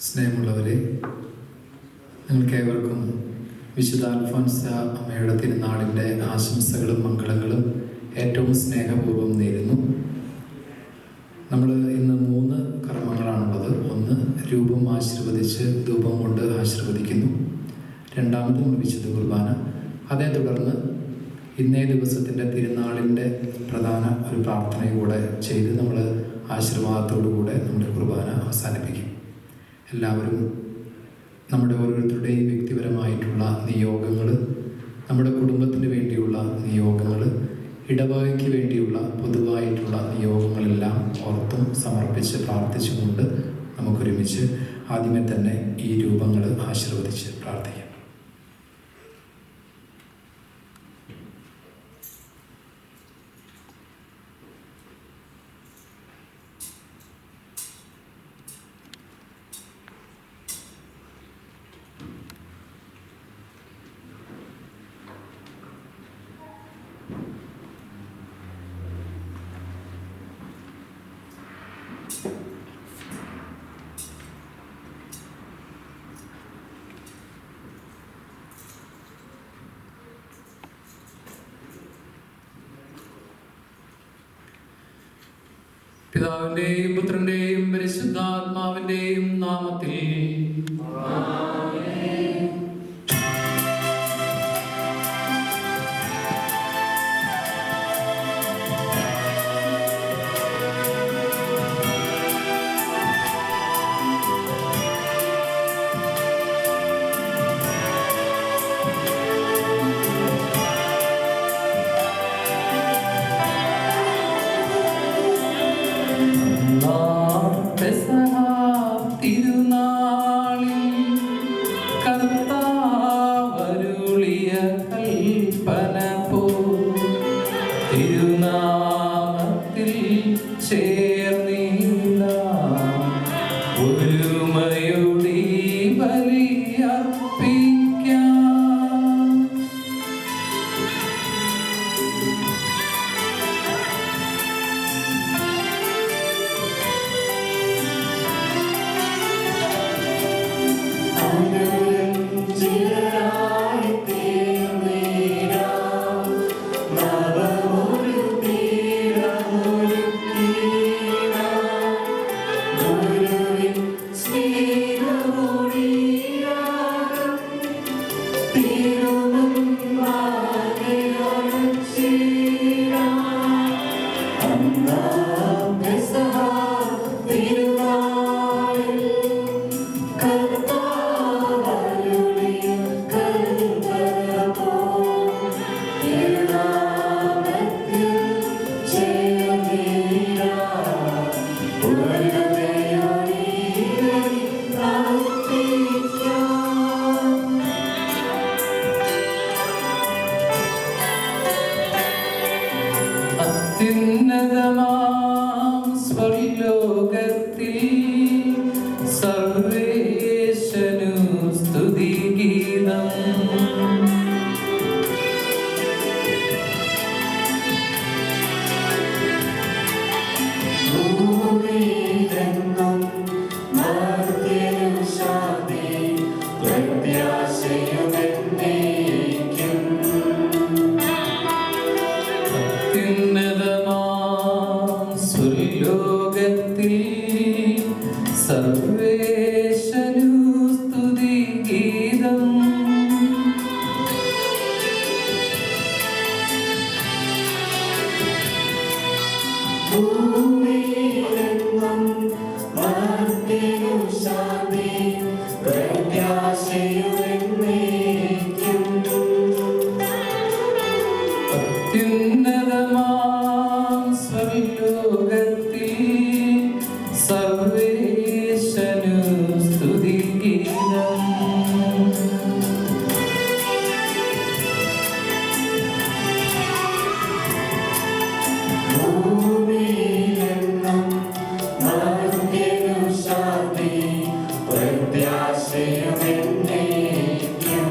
സ്നേഹമുള്ളവരെ, നിങ്ങൾക്കേവർക്കും വിശുദ്ധ അൽഫോൻസ അമ്മയുടെ തിരുനാളിൻ്റെ ആശംസകളും മംഗളങ്ങളും ഏറ്റവും സ്നേഹപൂർവ്വം നേരുന്നു. നമ്മൾ ഇന്ന് 3 കർമ്മങ്ങളാണുള്ളത്. ഒന്ന്, രൂപം ആശീർവദിച്ച് ധൂപം കൊണ്ട് ആശീർവദിക്കുന്നു. രണ്ടാമത് നമ്മൾ വിശുദ്ധ കുർബാന. അതേ തുടർന്ന് ഇന്നേ ദിവസത്തിൻ്റെ തിരുനാളിൻ്റെ പ്രധാന ഒരു പ്രാർത്ഥനയും കൂടെ ചെയ്ത് നമ്മൾ ആശീർവാദത്തോടുകൂടെ നമ്മുടെ കുർബാന അവസാനിപ്പിക്കും. എല്ലാവരും നമ്മുടെ ഓരോരുത്തരുടെയും വ്യക്തിപരമായിട്ടുള്ള നിയോഗങ്ങൾ, നമ്മുടെ കുടുംബത്തിന് വേണ്ടിയുള്ള നിയോഗങ്ങൾ, ഇടവകയ്ക്ക് വേണ്ടിയുള്ള പൊതുവായിട്ടുള്ള നിയോഗങ്ങളെല്ലാം ഓർത്തും സമർപ്പിച്ച് പ്രാർത്ഥിച്ചുകൊണ്ട് നമുക്കൊരുമിച്ച് ആദ്യമേ തന്നെ ഈ രൂപങ്ങൾ ആശീർവദിച്ച് പ്രാർത്ഥിക്കാം. പിതാവിന്റെയും പുത്രന്റെയും പരിശുദ്ധാത്മാവിന്റെയും നാമത്തിൽ കൽപ്പന പോ തിരുനാമത്തിൽ ചേർന്നില്ല ഒരുമയുടെ ബലിയർപ്പിക്കാം. അത്യുന്നതമാം സ്വർലോകത്തിൽ സർവേശനു സ്തുതിഗീതം. സ്വർലോകത്തിൽ സർവേശനു സ്തുതിഗീതം. ഭൂമിയിലെങ്ങും മർത്യനു ശാന്തി പ്രത്യാശയുമെന്നേക്കും. അത്യുന്നതമാം സ്വർലോകത്തിൽ സർവേശനു സ്തുതിഗീതം. ഭൂമിയിലെങ്ങും മർത്യനു ശാന്തി പ്രത്യാശയുമെന്നേക്കും.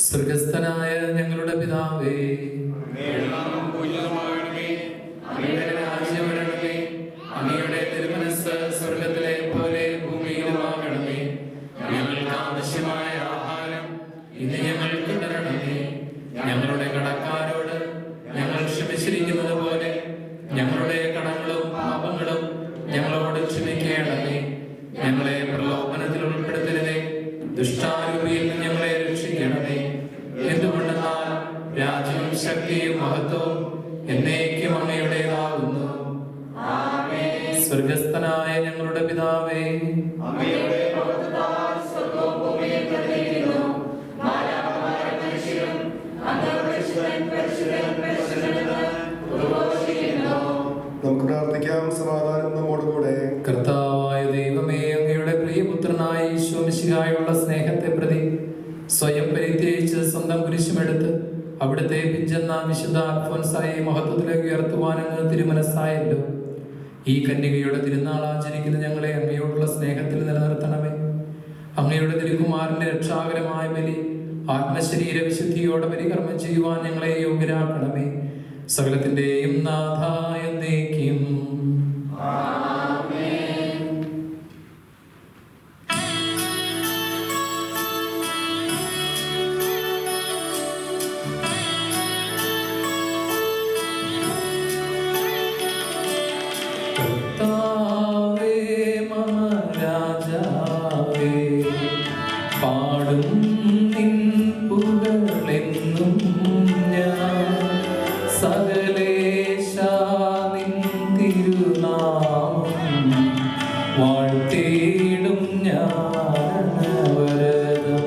സ്വർഗസ്ഥനായ ഞങ്ങളുടെ പിതാവേ, അങ്ങയുടെ രാജ്യം വരണമേ. അങ്ങയുടെ തിരുമനസ്സ് സ്വർഗത്തിലെ പോലെ ഭൂമിയിലുമാകണമേ. ഞങ്ങൾക്ക് ആവശ്യമായ ആഹാരം ഇന്ന് ഞങ്ങൾക്ക് തരണമേ. ഞങ്ങളുടെ കടക്കാരോട് ഞങ്ങൾ ക്ഷമിച്ചിരിക്കുന്നത് പോലെ ഞങ്ങളുടെ കടങ്ങളും പാപങ്ങളും ഞങ്ങളോട് ക്ഷമിക്കണമേ. ഞങ്ങളെ പ്രലോഭനത്തിൽ ഉൾപ്പെടുത്തരുതേ, ദുഷ്ടാരൂപിയിൽ ഞങ്ങളെ രക്ഷിക്കണമേ. എന്തുകൊണ്ടെന്നാൽ രാജ്യവും ശക്തിയും മഹത്വവും എന്നേക്കും അങ്ങയുടേതാകുന്നു. സ്വർഗസ്ഥനായ ഞങ്ങളുടെ പിതാവേ, നമുക്ക് പ്രാർത്ഥിക്കാം. സമാധാനം നമ്മോടുകൂടെ. കർത്താവായ ദൈവമേ, അങ്ങയുടെ പ്രിയപുത്രനായ ഈശോ മിശിഹായുള്ള സ്നേഹത്തെ പ്രതി സ്വയം പരിത്യജിച്ച് സ്വന്തം കുരിശുമെടുത്ത് അവിടുത്തെ പിഞ്ചെന്ന വിശുദ്ധ അൽഫോൻസായെ മഹത്വത്തിലേക്ക് ഉയർത്തുവാൻ അങ്ങ് തിരുമനസ്സായല്ലോ. ഈ കന്യകയുടെ തിരുനാൾ ആചരിക്കുന്ന ഞങ്ങളെ അങ്ങയോടുള്ള സ്നേഹത്തിൽ നിലനിർത്തണമേ. അങ്ങയുടെ തിരുകുമാരന്റെ രക്ഷാകരമായ ബലി ആത്മശരീര വിശുദ്ധിയോടെ പരികർമ്മം ചെയ്യുവാൻ ഞങ്ങളെ യോഗ്യരാക്കണമേ. സകലത്തിന്റെയും നാഥായ എന്നേക്കും. കർത്താവേ മമ രാജാവേ, പാടും നിൻ പുകഴെന്നും ഞാൻ. സകലേശാ നിൻ തിരുനാമം വാഴ്ത്തിയിടും ഞാൻ വരദം.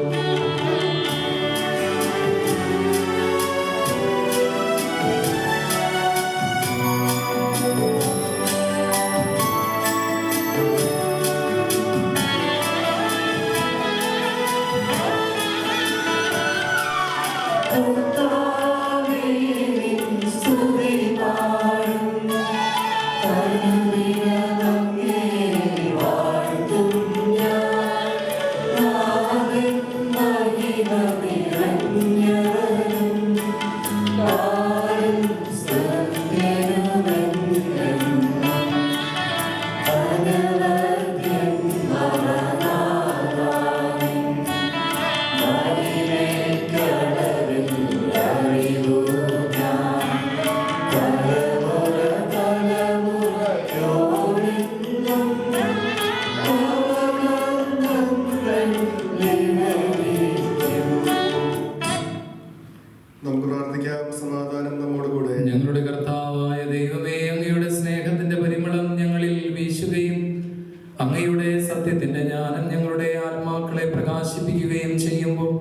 ആത്മാക്കളെ പ്രകാശിപ്പിക്കുകയും ചെയ്യുമ്പോൾ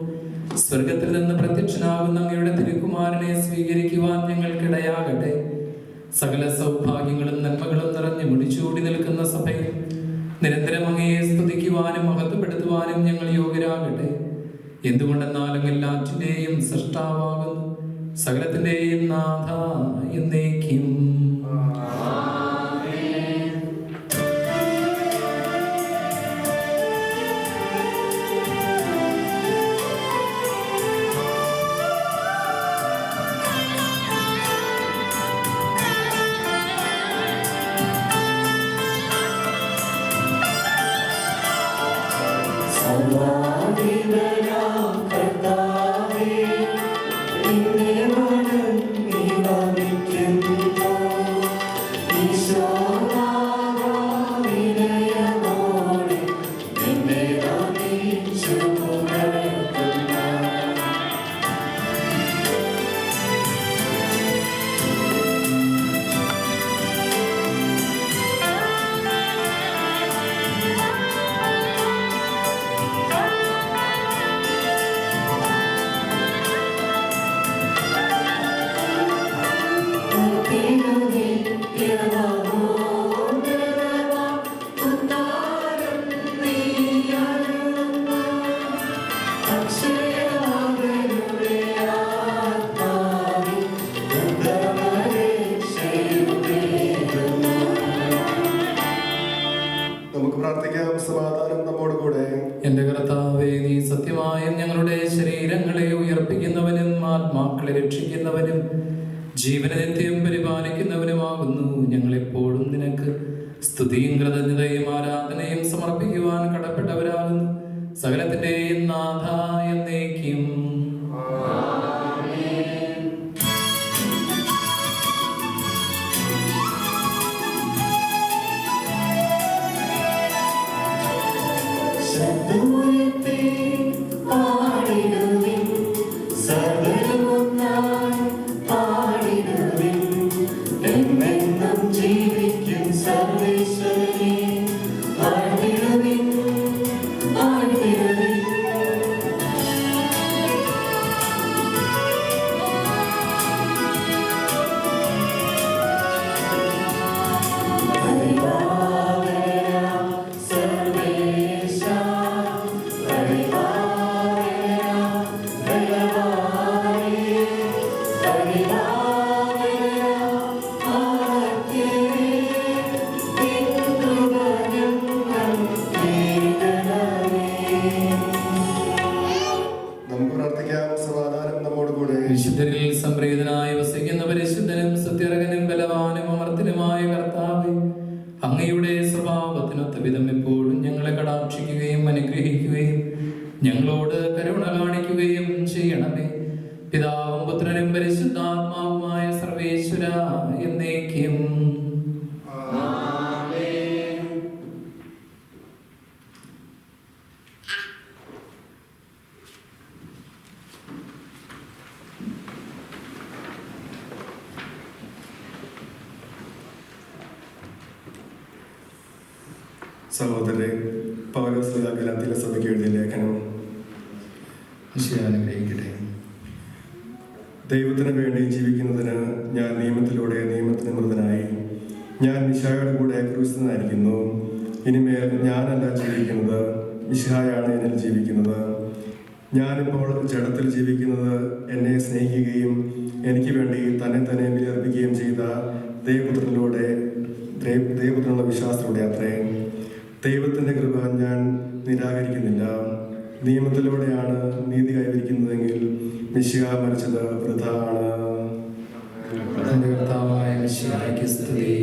സ്വർഗത്തിൽ നിന്ന് പ്രത്യക്ഷനാകുന്ന അങ്ങയുടെ തിരുക്കുമാരനെ സ്വീകരിക്കുവാൻ ഞങ്ങൾക്കിടയാകട്ടെ. സകല സൗഭാഗ്യങ്ങളും നന്മകളും നിറഞ്ഞു മുടിച്ചൂടി നിൽക്കുന്ന സഭയിൽ നിരന്തരം അങ്ങയെ സ്തുതിക്കുവാനും മഹത്വപ്പെടുത്തുവാനും ഞങ്ങൾ യോഗ്യരാകട്ടെ. എന്തുകൊണ്ടെന്നാലും എല്ലാറ്റിന്റെയും സൃഷ്ടാവാകുന്നു, സകലത്തിന്റെയും നാഥ എന്നേക്കും. നമുക്ക് പ്രാർത്ഥിക്കാം. സമാധാനം നമ്മോടുകൂടെ. എന്റെ കർത്താവേ, നീ സത്യമായും ഞങ്ങളുടെ ശരീരങ്ങളെ ഉയർപ്പിക്കുന്നവനും ആത്മാക്കളെ രക്ഷിക്കുന്നവനും ജീവനെ നിത്യം പരിപാലിക്കുന്നവനുമാകുന്നു. ഞങ്ങളെപ്പോഴും നിനക്ക് സ്തുതിയും കൃതജ്ഞതയും ആരാധനയും സമർപ്പിക്കുവാൻ കടപ്പെട്ടവരാകുന്നു. സകലത്തിന്റെയും നാഥ എന്നേക്കും. വിശുദ്ധരിൽ സംപ്രീതനായി വസിക്കുന്ന പരിശുദ്ധനും സത്യർഹനും ബലവാനും അമർത്തിനുമായ കർത്താവേ, അങ്ങയുടെ സ്വഭാവത്തിനൊത്ത വിധം എപ്പോഴും ഞങ്ങളെ കടാക്ഷിക്കുകയും അനുഗ്രഹിക്കുകയും ഞങ്ങളോട് കരുണ കാണിക്കുകയും ചെയ്യണമേ. പിതാവും പുത്രനും പരിശുദ്ധാത്മാവുമായ സർവേശ്വര എന്നേക്കും. സഹോദരരെ, പൗലോസ് ഗലാത്യയിലെ സഭയ്ക്ക് എഴുതിയ ലേഖനം. അനുഗ്രഹിക്കട്ടെ. ദൈവത്തിന് വേണ്ടി ജീവിക്കുന്നതിന് ഞാൻ നിയമത്തിലൂടെ നിയമത്തിന് മൃതനായി. ഞാൻ മിശിഹായുടെ കൂടെ ക്രൂശിതനായിരിക്കുന്നു. ഇനിമേൽ ഞാനല്ല ജീവിക്കുന്നത്, മിശിഹായാണ് എന്നിൽ ജീവിക്കുന്നത്. ഞാനിപ്പോൾ ജഡത്തിൽ ജീവിക്കുന്നത് എന്നെ സ്നേഹിക്കുകയും എനിക്ക് വേണ്ടി തന്നെ തന്നെ ബലിയർപ്പിക്കുകയും ചെയ്ത ദൈവപുത്രനുള്ള വിശ്വാസത്തിലൂടെ അത്രേ. ദൈവത്തിൻ്റെ കൃപ ഞാൻ നിരാകരിക്കുന്നില്ല. നിയമത്തിലൂടെയാണ് നീതി കൈവരിക്കുന്നതെങ്കിൽ മിശിഹാ മരിച്ചത് വൃഥാ ആണ്. കർത്താവായ മിശിഹായ്ക്ക് സ്തുതി.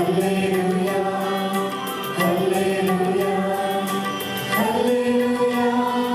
Hallelujah, hallelujah, hallelujah.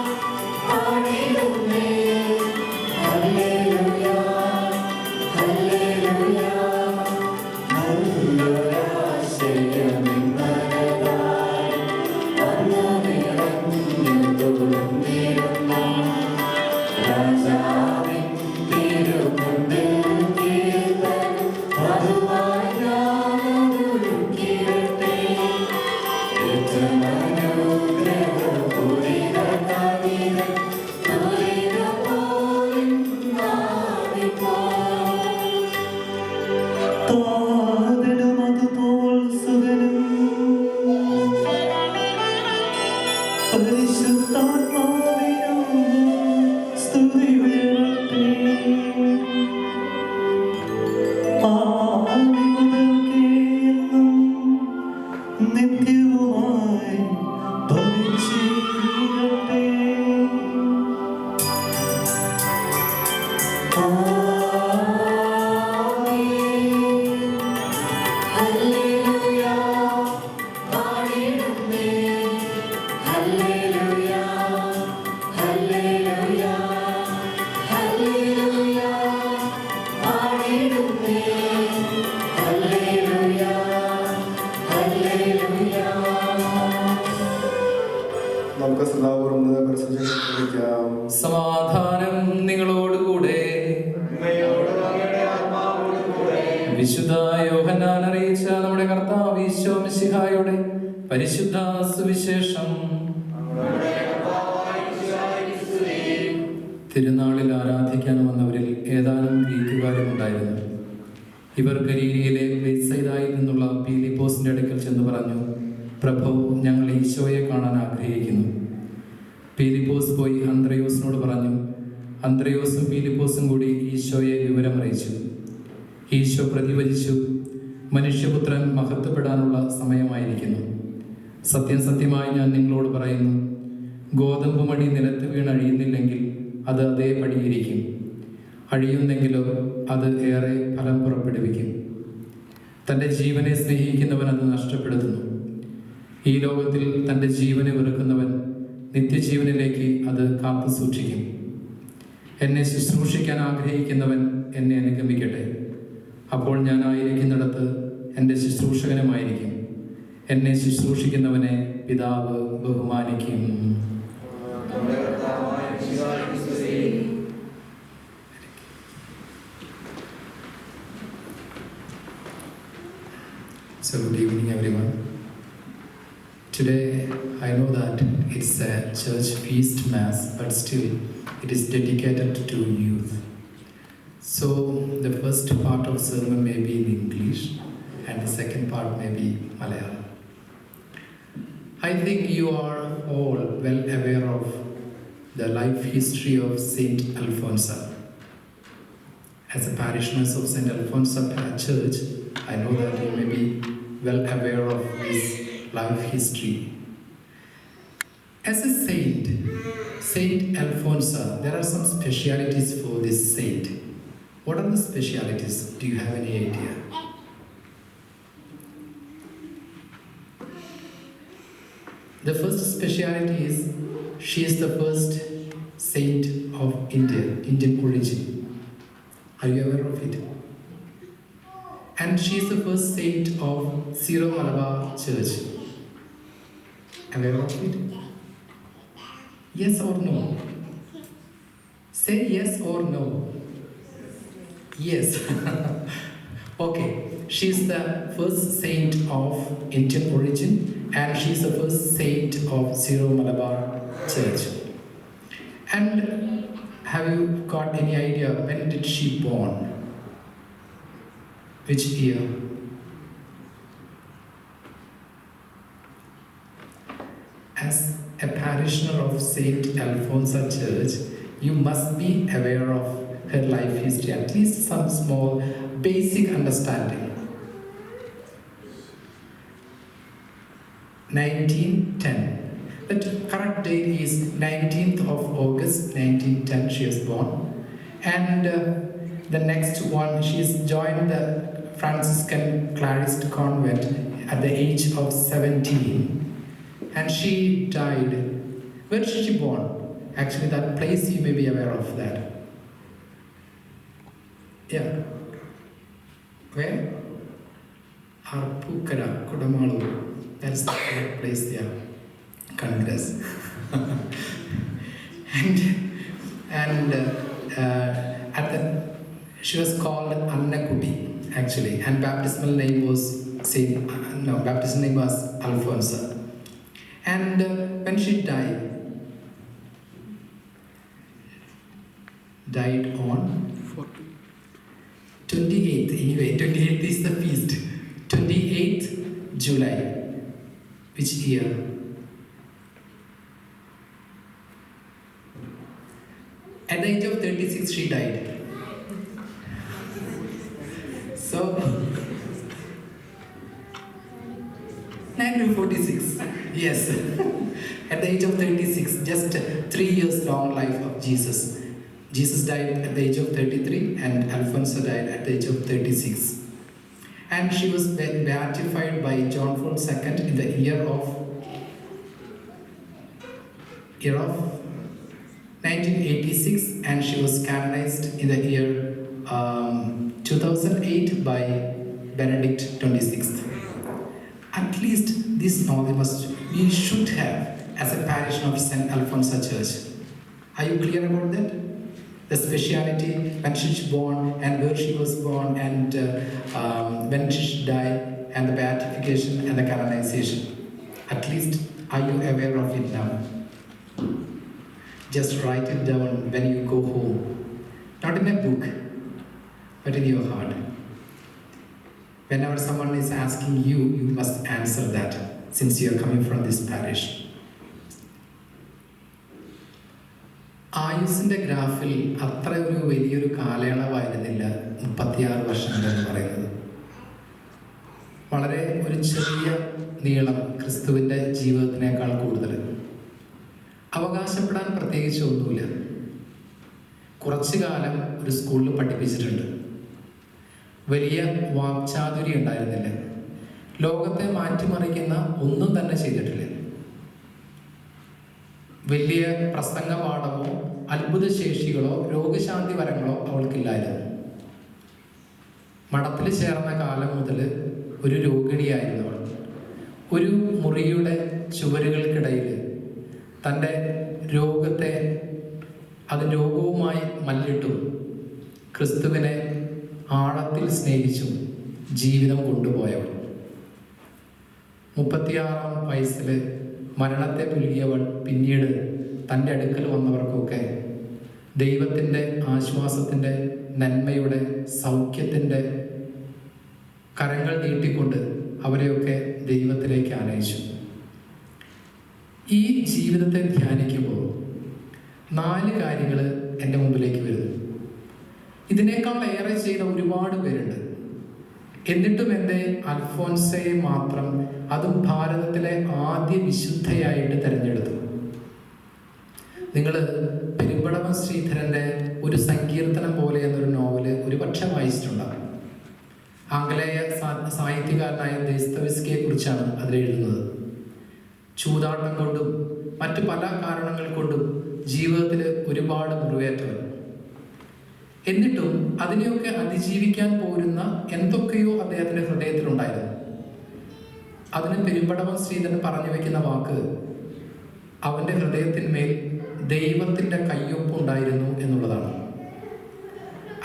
താതനുമതുപോൽ സുതനും പരിശുദ്ധാത്മാവിനും സ്തുതി ഉയരട്ടെ. ആദി മുതൽക്കേ എന്നും നിത്യവുമായി ഭവിച്ചിരിക്കട്ടെ. നമുക്ക് സദാപൂർവ്വം പരിശോധിക്കാം. സമാധാനം നിങ്ങളോടുകൂടെ. വിശുദ്ധ യോഹന്നാൻ അറിയിച്ച നമ്മുടെ കർത്താവ് ഈശോ മിശിഹായുടെ പരിശുദ്ധ സുവിശേഷം. തിരുനാളിൽ ആരാധിക്കാൻ വന്നവരിൽ ഏതാനും ഗ്രീക്കുകാരും ഉണ്ടായിരുന്നു. ഇവർ ഗലീലയിലെ ബെത്സയിദായിൽ നിന്നുള്ള പീലിപ്പോസിന്റെ അടുക്കൽ ചെന്ന് പറഞ്ഞു, പ്രഭു, ഞങ്ങൾ ഈശോയെ കാണാൻ ആഗ്രഹിക്കുന്നു. പീലിപ്പോസ് പോയി അന്ത്രയോസിനോട് പറഞ്ഞു. അന്ത്രയോസും പീലിപ്പോസും കൂടി ഈശോയെ വിവരമറിയിച്ചു. ഈശോ പ്രതിവചിച്ചു, മനുഷ്യപുത്രൻ മഹത്വപ്പെടാനുള്ള സമയമായിരിക്കുന്നു. സത്യം സത്യമായി ഞാൻ നിങ്ങളോട് പറയുന്നു, ഗോതമ്പ് മണി നിലത്ത് വീണ് അഴിയുന്നില്ലെങ്കിൽ അത് അതേപടിയിരിക്കും. അഴിയുന്നെങ്കിലോ അത് ഏറെ ഫലം പുറപ്പെടുവിക്കും. തൻ്റെ ജീവനെ സ്നേഹിക്കുന്നവൻ അത് നഷ്ടപ്പെടുത്തുന്നു. ഈ ലോകത്തിൽ തൻ്റെ ജീവനെ വെറുക്കുന്നവൻ നിത്യജീവനിലേക്ക് അത് കാത്തു സൂക്ഷിക്കും. എന്നെ ശുശ്രൂഷിക്കാൻ ആഗ്രഹിക്കുന്നവൻ എന്നെ അനുഗമിക്കട്ടെ. അപ്പോൾ ഞാനായിരിക്കുന്നിടത്ത് എൻ്റെ ശുശ്രൂഷകനുമായിരിക്കും. എന്നെ ശുശ്രൂഷിക്കുന്നവനെ പിതാവ് ബഹുമാനിക്കും. So good evening everyone. Today I know that it's a church feast mass, but still it is dedicated to youth. So the first part of sermon may be in English and the second part may be Malayalam. I think you are all well aware of the life history of Saint Alphonsa. As a parishioners of Saint Alphonsa Church, I know that you may be well aware of his life history. As a saint, Saint Alphonsa, there are some specialities for this saint. What are the specialities? Do you have any idea? The first speciality is she is the first saint of India, Indian origin. Are you aware of it? And she is the first saint of Syro Malabar Church. Aware of it? Yes or no? Say yes or no. Yes. Okay. She is the first saint of Indian origin and she is the first saint of Syro Malabar Church. And have you got any idea when did she born? Which year? As a parishioner of Saint Alphonsa Church, you must be aware of her life history, at least some small basic understanding. 1910. The correct date is 19th of August 1910 she was born. And the next one, she has joined the Franciscan Clarist convent at the age of 17. And she died. Where was she born? Actually, that place you may be aware of that. Yeah. Where? Arpukara, Kodamalu. That's the correct place there. Congress. and at the, she was called Annakuti actually, and baptismal name was baptismal name was Alphonsa. And when she died on 28th. Anyway, 28th is which year? At the age of 36, she died. So, 1946, yes. At the age of 36, just 3 years long life of Jesus. Jesus died at the age of 33 and Alfonso died at the age of 36. And she was beatified by John Paul II in the year of 1986, and she was canonized in the year 2008 by Benedict XXVI. At least this knowledge we should have as a parish of St. Alfonso Church. Are you clear about that? The speciality, when she was born and where she was born, and when she died, and the beatification and the canonization. At least, are you aware of it now? Just write it down when you go home. Not in a book, but in your heart. Whenever someone is asking you, you must answer that, since you are coming from this parish. ആയുസിൻ്റെ ഗ്രാഫിൽ അത്ര ഒരു വലിയൊരു കാലയളവായിരുന്നില്ല 36 വർഷങ്ങൾ എന്ന് പറയുന്നത്. വളരെ ഒരു ചെറിയ നീളം ക്രിസ്തുവിൻ്റെ ജീവിതത്തിനേക്കാൾ കൂടുതൽ. അവകാശപ്പെടാൻ പ്രത്യേകിച്ച് ഒന്നുമില്ല. കുറച്ചു കാലം ഒരു സ്കൂളിൽ പഠിപ്പിച്ചിട്ടുണ്ട്. വലിയ വാക്ചാതുര്യം ഉണ്ടായിരുന്നില്ല. ലോകത്തെ മാറ്റിമറിക്കുന്ന ഒന്നും തന്നെ ചെയ്തിട്ടില്ല. വലിയ പ്രസംഗ പാഠമോ അത്ഭുത ശേഷികളോ രോഗശാന്തി വരങ്ങളോ അവൾക്കില്ലായിരുന്നു. മഠത്തിൽ ചേർന്ന കാലം മുതൽ ഒരു രോഗിണിയായിരുന്നു അവൾ. ഒരു മുറിയുടെ ചുവരുകൾക്കിടയിൽ തൻ്റെ രോഗത്തെ അത് രോഗവുമായി മല്ലിട്ടും ക്രിസ്തുവിനെ ആഴത്തിൽ സ്നേഹിച്ചും ജീവിതം കൊണ്ടുപോയവൾ. 36-ാം വയസ്സിൽ മരണത്തെ പുൽകിയവൾ പിന്നീട് തൻ്റെ അടുക്കൽ വന്നവർക്കൊക്കെ ദൈവത്തിൻ്റെ ആശ്വാസത്തിൻ്റെ, നന്മയുടെ, സൗഖ്യത്തിൻ്റെ കരങ്ങൾ നീട്ടിക്കൊണ്ട് അവരെയൊക്കെ ദൈവത്തിലേക്ക് ആനയിച്ചു. ഈ ജീവിതത്തെ ധ്യാനിക്കുമ്പോൾ 4 കാര്യങ്ങൾ എൻ്റെ മുമ്പിലേക്ക് വരുന്നു. ഇതിനേക്കാൾ ഏറെ ചെയ്ത ഒരുപാട് പേരുണ്ട്. എന്നിട്ടും എൻ്റെ അൽഫോൻസയെ മാത്രം, അതും ഭാരതത്തിലെ ആദ്യ വിശുദ്ധയായിട്ട് തിരഞ്ഞെടുത്തു. നിങ്ങൾ പെരുമ്പടവം ശ്രീധരൻ്റെ ഒരു സങ്കീർത്തനം പോലെ എന്നൊരു നോവല് ഒരുപക്ഷെ വായിച്ചിട്ടുണ്ടാകും. ആംഗലേയ സാഹിത്യകാരനായ ദസ്തോവസ്കിയെ കുറിച്ചാണ് അതിലെഴുതുന്നത്. ചൂതാട്ടം കൊണ്ടും മറ്റു പല കാരണങ്ങൾ കൊണ്ടും ജീവിതത്തിൽ ഒരുപാട് മുറിവേറ്റവർ. എന്നിട്ടും അതിനെയൊക്കെ അതിജീവിക്കാൻ പോരുന്ന എന്തൊക്കെയോ അദ്ദേഹത്തിൻ്റെ ഹൃദയത്തിലുണ്ടായിരുന്നു. അതിന് പെരുമ്പടവം ശ്രീധരൻ പറഞ്ഞു വെക്കുന്ന വാക്ക്, അവൻ്റെ ഹൃദയത്തിന്മേൽ ദൈവത്തിൻ്റെ കയ്യൊപ്പുണ്ടായിരുന്നു എന്നുള്ളതാണ്.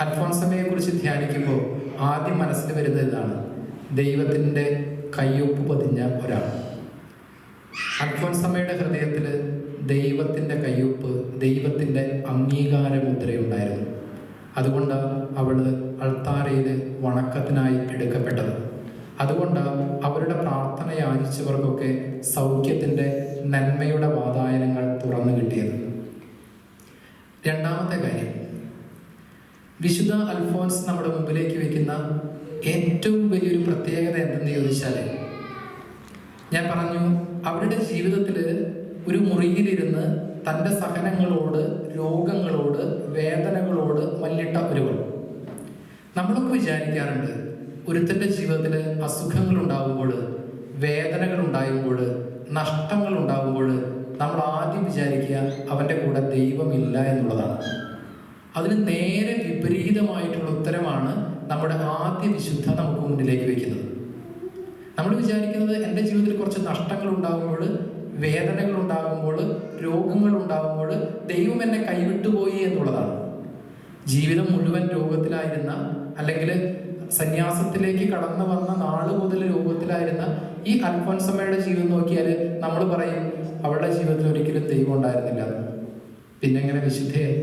അൽഫോൻസമ്മയെ കുറിച്ച് ധ്യാനിക്കുമ്പോൾ ആദ്യം മനസ്സിൽ വരുന്നത് ഇതാണ്: ദൈവത്തിൻ്റെ കയ്യൊപ്പ് പതിഞ്ഞ ഒരാൾ. അൽഫോൻസമ്മയുടെ ഹൃദയത്തിൽ ദൈവത്തിൻ്റെ കയ്യൊപ്പ്, ദൈവത്തിൻ്റെ അംഗീകാര മുദ്രയുണ്ടായിരുന്നു. അതുകൊണ്ട് അവൾ അൾത്താരയിൽ വണക്കത്തിനായി എടുക്കപ്പെട്ടത്. അതുകൊണ്ട് അവരുടെ പ്രാർത്ഥന യാചിച്ചവർക്കൊക്കെ സൗഖ്യത്തിൻ്റെ, നന്മയുടെ വാതായനങ്ങൾ തുറന്നു കിട്ടിയത്. രണ്ടാമത്തെ കാര്യം, വിശുദ്ധ അൽഫോൻസ് നമ്മുടെ മുമ്പിലേക്ക് വയ്ക്കുന്ന ഏറ്റവും വലിയൊരു പ്രത്യേകത എന്തെന്ന് ചോദിച്ചാൽ, ഞാൻ പറഞ്ഞു, അവരുടെ ജീവിതത്തിൽ ഒരു മുറിയിലിരുന്ന് തൻ്റെ സഹനങ്ങളോട്, രോഗങ്ങളോട്, വേദനകളോട് മല്ലിട്ട ഒരുവൾ. നമ്മളൊക്കെ വിചാരിക്കാറുണ്ട്, ഒരുത്തൻ്റെ ജീവിതത്തിൽ അസുഖങ്ങൾ ഉണ്ടാകുമ്പോൾ, വേദനകൾ ഉണ്ടാകുമ്പോൾ, നഷ്ടങ്ങൾ ഉണ്ടാകുമ്പോൾ നമ്മൾ ആദ്യം വിചാരിക്കുക അവൻ്റെ കൂടെ ദൈവമില്ല എന്നുള്ളതാണ്. അതിന് നേരെ വിപരീതമായിട്ടുള്ള ഉത്തരമാണ് നമ്മുടെ ആദ്യ വിശുദ്ധ നമുക്ക് മുന്നിലേക്ക് വയ്ക്കുന്നത്. നമ്മൾ വിചാരിക്കുന്നത് എൻ്റെ ജീവിതത്തിൽ കുറച്ച് നഷ്ടങ്ങൾ ഉണ്ടാകുമ്പോൾ, വേദനകൾ ഉണ്ടാകുമ്പോൾ, രോഗങ്ങൾ ഉണ്ടാകുമ്പോൾ ദൈവം എന്നെ കൈവിട്ടുപോയി എന്നുള്ളതാണ്. ജീവിതം മുഴുവൻ രോഗത്തിലായിരുന്ന, അല്ലെങ്കിൽ സന്യാസത്തിലേക്ക് കടന്നു വന്ന നാള് മുതൽ രോഗത്തിലായിരുന്ന ഈ അൽഫോൻസമ്മയുടെ ജീവിതം നോക്കിയാൽ നമ്മൾ പറയും അവളുടെ ജീവിതത്തിൽ ഒരിക്കലും ദൈവം ഉണ്ടായിരുന്നില്ല. പിന്നെ എങ്ങനെ വിശുദ്ധയായി?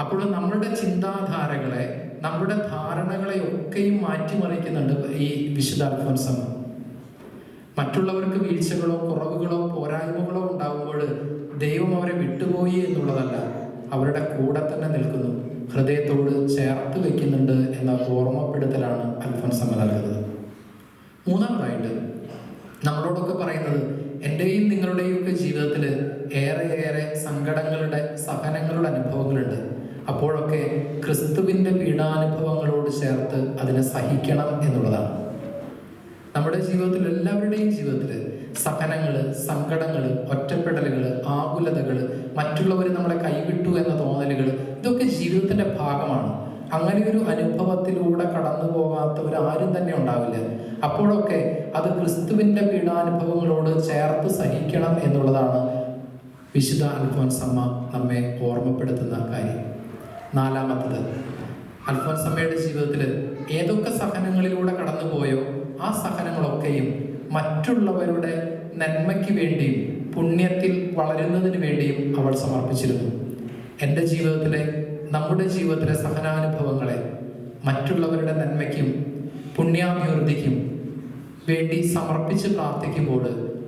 അപ്പോൾ നമ്മളുടെ ചിന്താധാരകളെ, നമ്മുടെ ധാരണകളെ ഒക്കെയും മാറ്റിമറിക്കുന്നുണ്ട് ഈ വിശുദ്ധ അൽഫോൻസമ്മ. മറ്റുള്ളവർക്ക് വീഴ്ചകളോ കുറവുകളോ പോരായ്മകളോ ഉണ്ടാകുമ്പോൾ ദൈവം അവരെ വിട്ടുപോയി എന്നുള്ളതല്ല, അവരുടെ കൂടെ തന്നെ നിൽക്കുന്നു, ഹൃദയത്തോട് ചേർത്ത് വയ്ക്കുന്നുണ്ട് എന്ന ഓർമ്മപ്പെടുത്തലാണ് അൽഫോൻസമ്മ നൽകുന്നത്. മൂന്നാമതായിട്ട് നമ്മളോടൊക്കെ പറയുന്നത്, എൻ്റെയും നിങ്ങളുടെയും ഒക്കെ ജീവിതത്തിൽ ഏറെ സങ്കടങ്ങളുടെ സഹനങ്ങളുടെ അനുഭവങ്ങളുണ്ട്. അപ്പോഴൊക്കെ ക്രിസ്തുവിൻ്റെ പീഡാനുഭവങ്ങളോട് ചേർത്ത് അതിനെ സഹിക്കണം എന്നുള്ളതാണ്. നമ്മുടെ ജീവിതത്തിൽ, എല്ലാവരുടെയും ജീവിതത്തിൽ സഹനങ്ങൾ, സങ്കടങ്ങൾ, ഒറ്റപ്പെടലുകൾ, ആകുലതകൾ, മറ്റുള്ളവർ നമ്മളെ കൈവിട്ടു എന്ന തോന്നലുകൾ, ഇതൊക്കെ ജീവിതത്തിൻ്റെ ഭാഗമാണ്. അങ്ങനെ ഒരു അനുഭവത്തിലൂടെ കടന്നു പോകാത്തവരാരും തന്നെ ഉണ്ടാവില്ല. അപ്പോഴൊക്കെ അത് ക്രിസ്തുവിൻ്റെ പീഡാനുഭവങ്ങളോട് ചേർത്ത് സഹിക്കണം എന്നുള്ളതാണ് വിശുദ്ധ അൽഫോൻസമ്മ നമ്മെ ഓർമ്മപ്പെടുത്തുന്ന കാര്യം. നാലാമത്തത്, അൽഫോൻസമ്മയുടെ ജീവിതത്തിൽ ഏതൊക്കെ സഹനങ്ങളിലൂടെ കടന്നുപോയോ ആ സഹനങ്ങളൊക്കെയും മറ്റുള്ളവരുടെ നന്മയ്ക്ക് വേണ്ടിയും പുണ്യത്തിൽ വളരുന്നതിന് വേണ്ടിയും അവൾ സമർപ്പിച്ചിരുന്നു. എൻ്റെ ജീവിതത്തിലെ, നമ്മുടെ ജീവിതത്തിലെ സഹനാനുഭവങ്ങളെ മറ്റുള്ളവരുടെ നന്മയ്ക്കും പുണ്യാഭിവൃദ്ധിക്കും വേണ്ടി സമർപ്പിച്ച് പ്രാർത്ഥിക്കുമ്പോൾ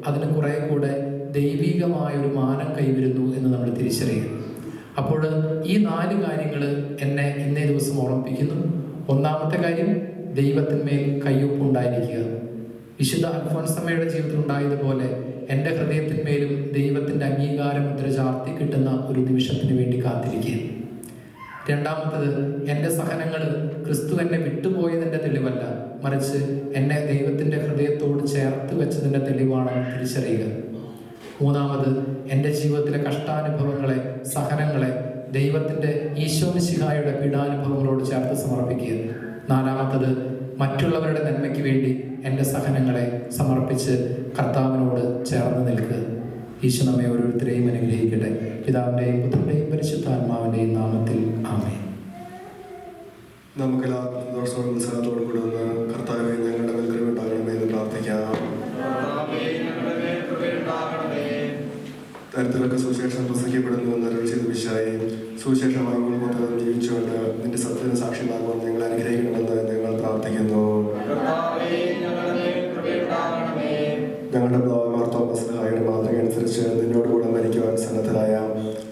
അതിന് കുറേ കൂടെ ദൈവികമായൊരു മാനം കൈവരുന്നു എന്ന് നമ്മൾ തിരിച്ചറിയുക. അപ്പോൾ ഈ 4 കാര്യങ്ങൾ എന്നെ ഇന്നേ ദിവസം ഓർമ്മിപ്പിക്കുന്നു. ഒന്നാമത്തെ കാര്യം, ദൈവത്തിന്മേൽ കയ്യൊപ്പുണ്ടായിരിക്കുക. വിശുദ്ധ അൽഫോൻസമ്മയുടെ ജീവിതത്തിൽ ഉണ്ടായതുപോലെ എൻ്റെ ഹൃദയത്തിന്മേലും ദൈവത്തിൻ്റെ അംഗീകാരമുദ്ര ചാർത്തി കിട്ടുന്ന ഒരു നിമിഷത്തിന് വേണ്ടി കാത്തിരിക്കുക. രണ്ടാമത്തത്, എൻ്റെ സഹനങ്ങൾ ക്രിസ്തു എന്നെ വിട്ടുപോയതിൻ്റെ തെളിവല്ല, മറിച്ച് എന്നെ ദൈവത്തിൻ്റെ ഹൃദയത്തോട് ചേർത്ത് വെച്ചതിൻ്റെ തെളിവാണെന്ന് തിരിച്ചറിയുക. മൂന്നാമത്, എൻ്റെ ജീവിതത്തിലെ കഷ്ടാനുഭവങ്ങളെ, സഹനങ്ങളെ ദൈവത്തിൻ്റെ ഈശോമിശിഹായുടെ പീഡാനുഭവങ്ങളോട് ചേർത്ത് സമർപ്പിക്കുക. നാലാമത്തത്, മറ്റുള്ളവരുടെ നന്മയ്ക്ക് വേണ്ടി എൻ്റെ സഹനങ്ങളെ സമർപ്പിച്ച് കർത്താവിനോട് ചേർന്ന് നിൽക്കുക. ഈശോ നമ്മെ ഓരോരുത്തരെയും അനുഗ്രഹിക്കട്ടെ. പിതാവിൻ്റെയും പുത്രൻ്റെയും പരിശുദ്ധാത്മാവിൻ്റെയും നാമത്തിൽ ആമേൻ. നമുക്കെല്ലാം സന്തോഷത്തോടും ഉത്സാഹത്തോടും കൂടി ഒന്ന് കർത്താവേ ഞങ്ങളുടെ മേൽ കൃപയുണ്ടാകണമേ എന്ന് പ്രാർത്ഥിക്കാം. തരത്തിലൊക്കെ സുവിശേഷം പ്രസംഗിക്കപ്പെടുന്നു എന്ന് അരുളി ചെയ്ത മിശിഹായേ, സുവിശേഷമായി മൊത്തം ജീവിച്ചുകൊണ്ട് നിന്റെ സത്യത്തിന് സാക്ഷ്യമാകുവാൻ ഞങ്ങൾ അനുഗ്രഹിക്കണമെന്ന് ഞങ്ങൾ പ്രാർത്ഥിക്കുന്നു. ഞങ്ങളുടെ പിതാവായ തോമസ് സഹായിയുടെ മാതൃക അനുസരിച്ച് നിന്നോടുകൂടെ മരിക്കുവാൻ സന്നദ്ധരായ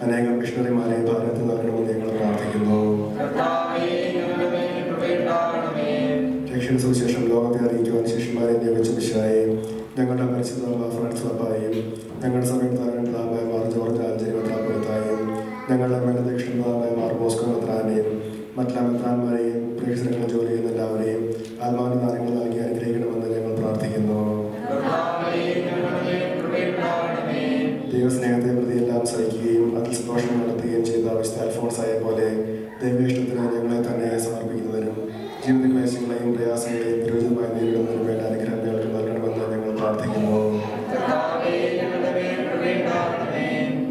അനേകം മിഷണറിമാരെ ഭാരതത്തിൽ നൽകണമെന്ന് ഞങ്ങൾ പ്രാർത്ഥിക്കുന്നു. രക്ഷണ സുവിശേഷം ലോകത്തെ അറിയിക്കുവാൻ ശിഷ്യന്മാരെ നിയമിച്ച മിശിഹായേ, ഞങ്ങളുടെ പരിശുദ്ധ ഫ്രാൻസ് പപ്പായും ഞങ്ങളുടെ സമയത്തായ പിതാവായ മാർ ജോർജ് ആഞ്ചേരി മെത്രാപ്പൊലീത്തായും ഞങ്ങളുടെ മേലധ്യക്ഷന്മാരായ മാർ ബോസ്കോ മെത്രാനെയും മറ്റെല്ലാ മെത്രാന്മാരെയും പ്രേക്ഷകങ്ങൾ ജോലി ചെയ്യുന്ന എല്ലാവരെയും ആത്മാവിന്റെ ദാനങ്ങൾ നൽകി അനുഗ്രഹിക്കണമെന്ന് ഞങ്ങൾ പ്രാർത്ഥിക്കുന്നു. ദൈവസ്നേഹത്തെ പ്രതി എല്ലാം സഹിക്കുകയും അതിൽ സന്തോഷം നടത്തുകയും ചെയ്ത വിശുദ്ധ അൽഫോൻസായെ പോലെ ദൈവേഷ്ടത്തിന് ഞങ്ങളെ തന്നെ സമർപ്പിക്കുന്നതിനും ജീവിത ക്ലേശങ്ങളെയും പ്രയാസങ്ങളെയും വിരോചിതമായി നേരിടുന്നതിനും വേണ്ട അനുഗ്രഹം ഞങ്ങൾക്ക് നൽകണമെന്ന് ഞങ്ങൾ പ്രാർത്ഥിക്കുന്നു.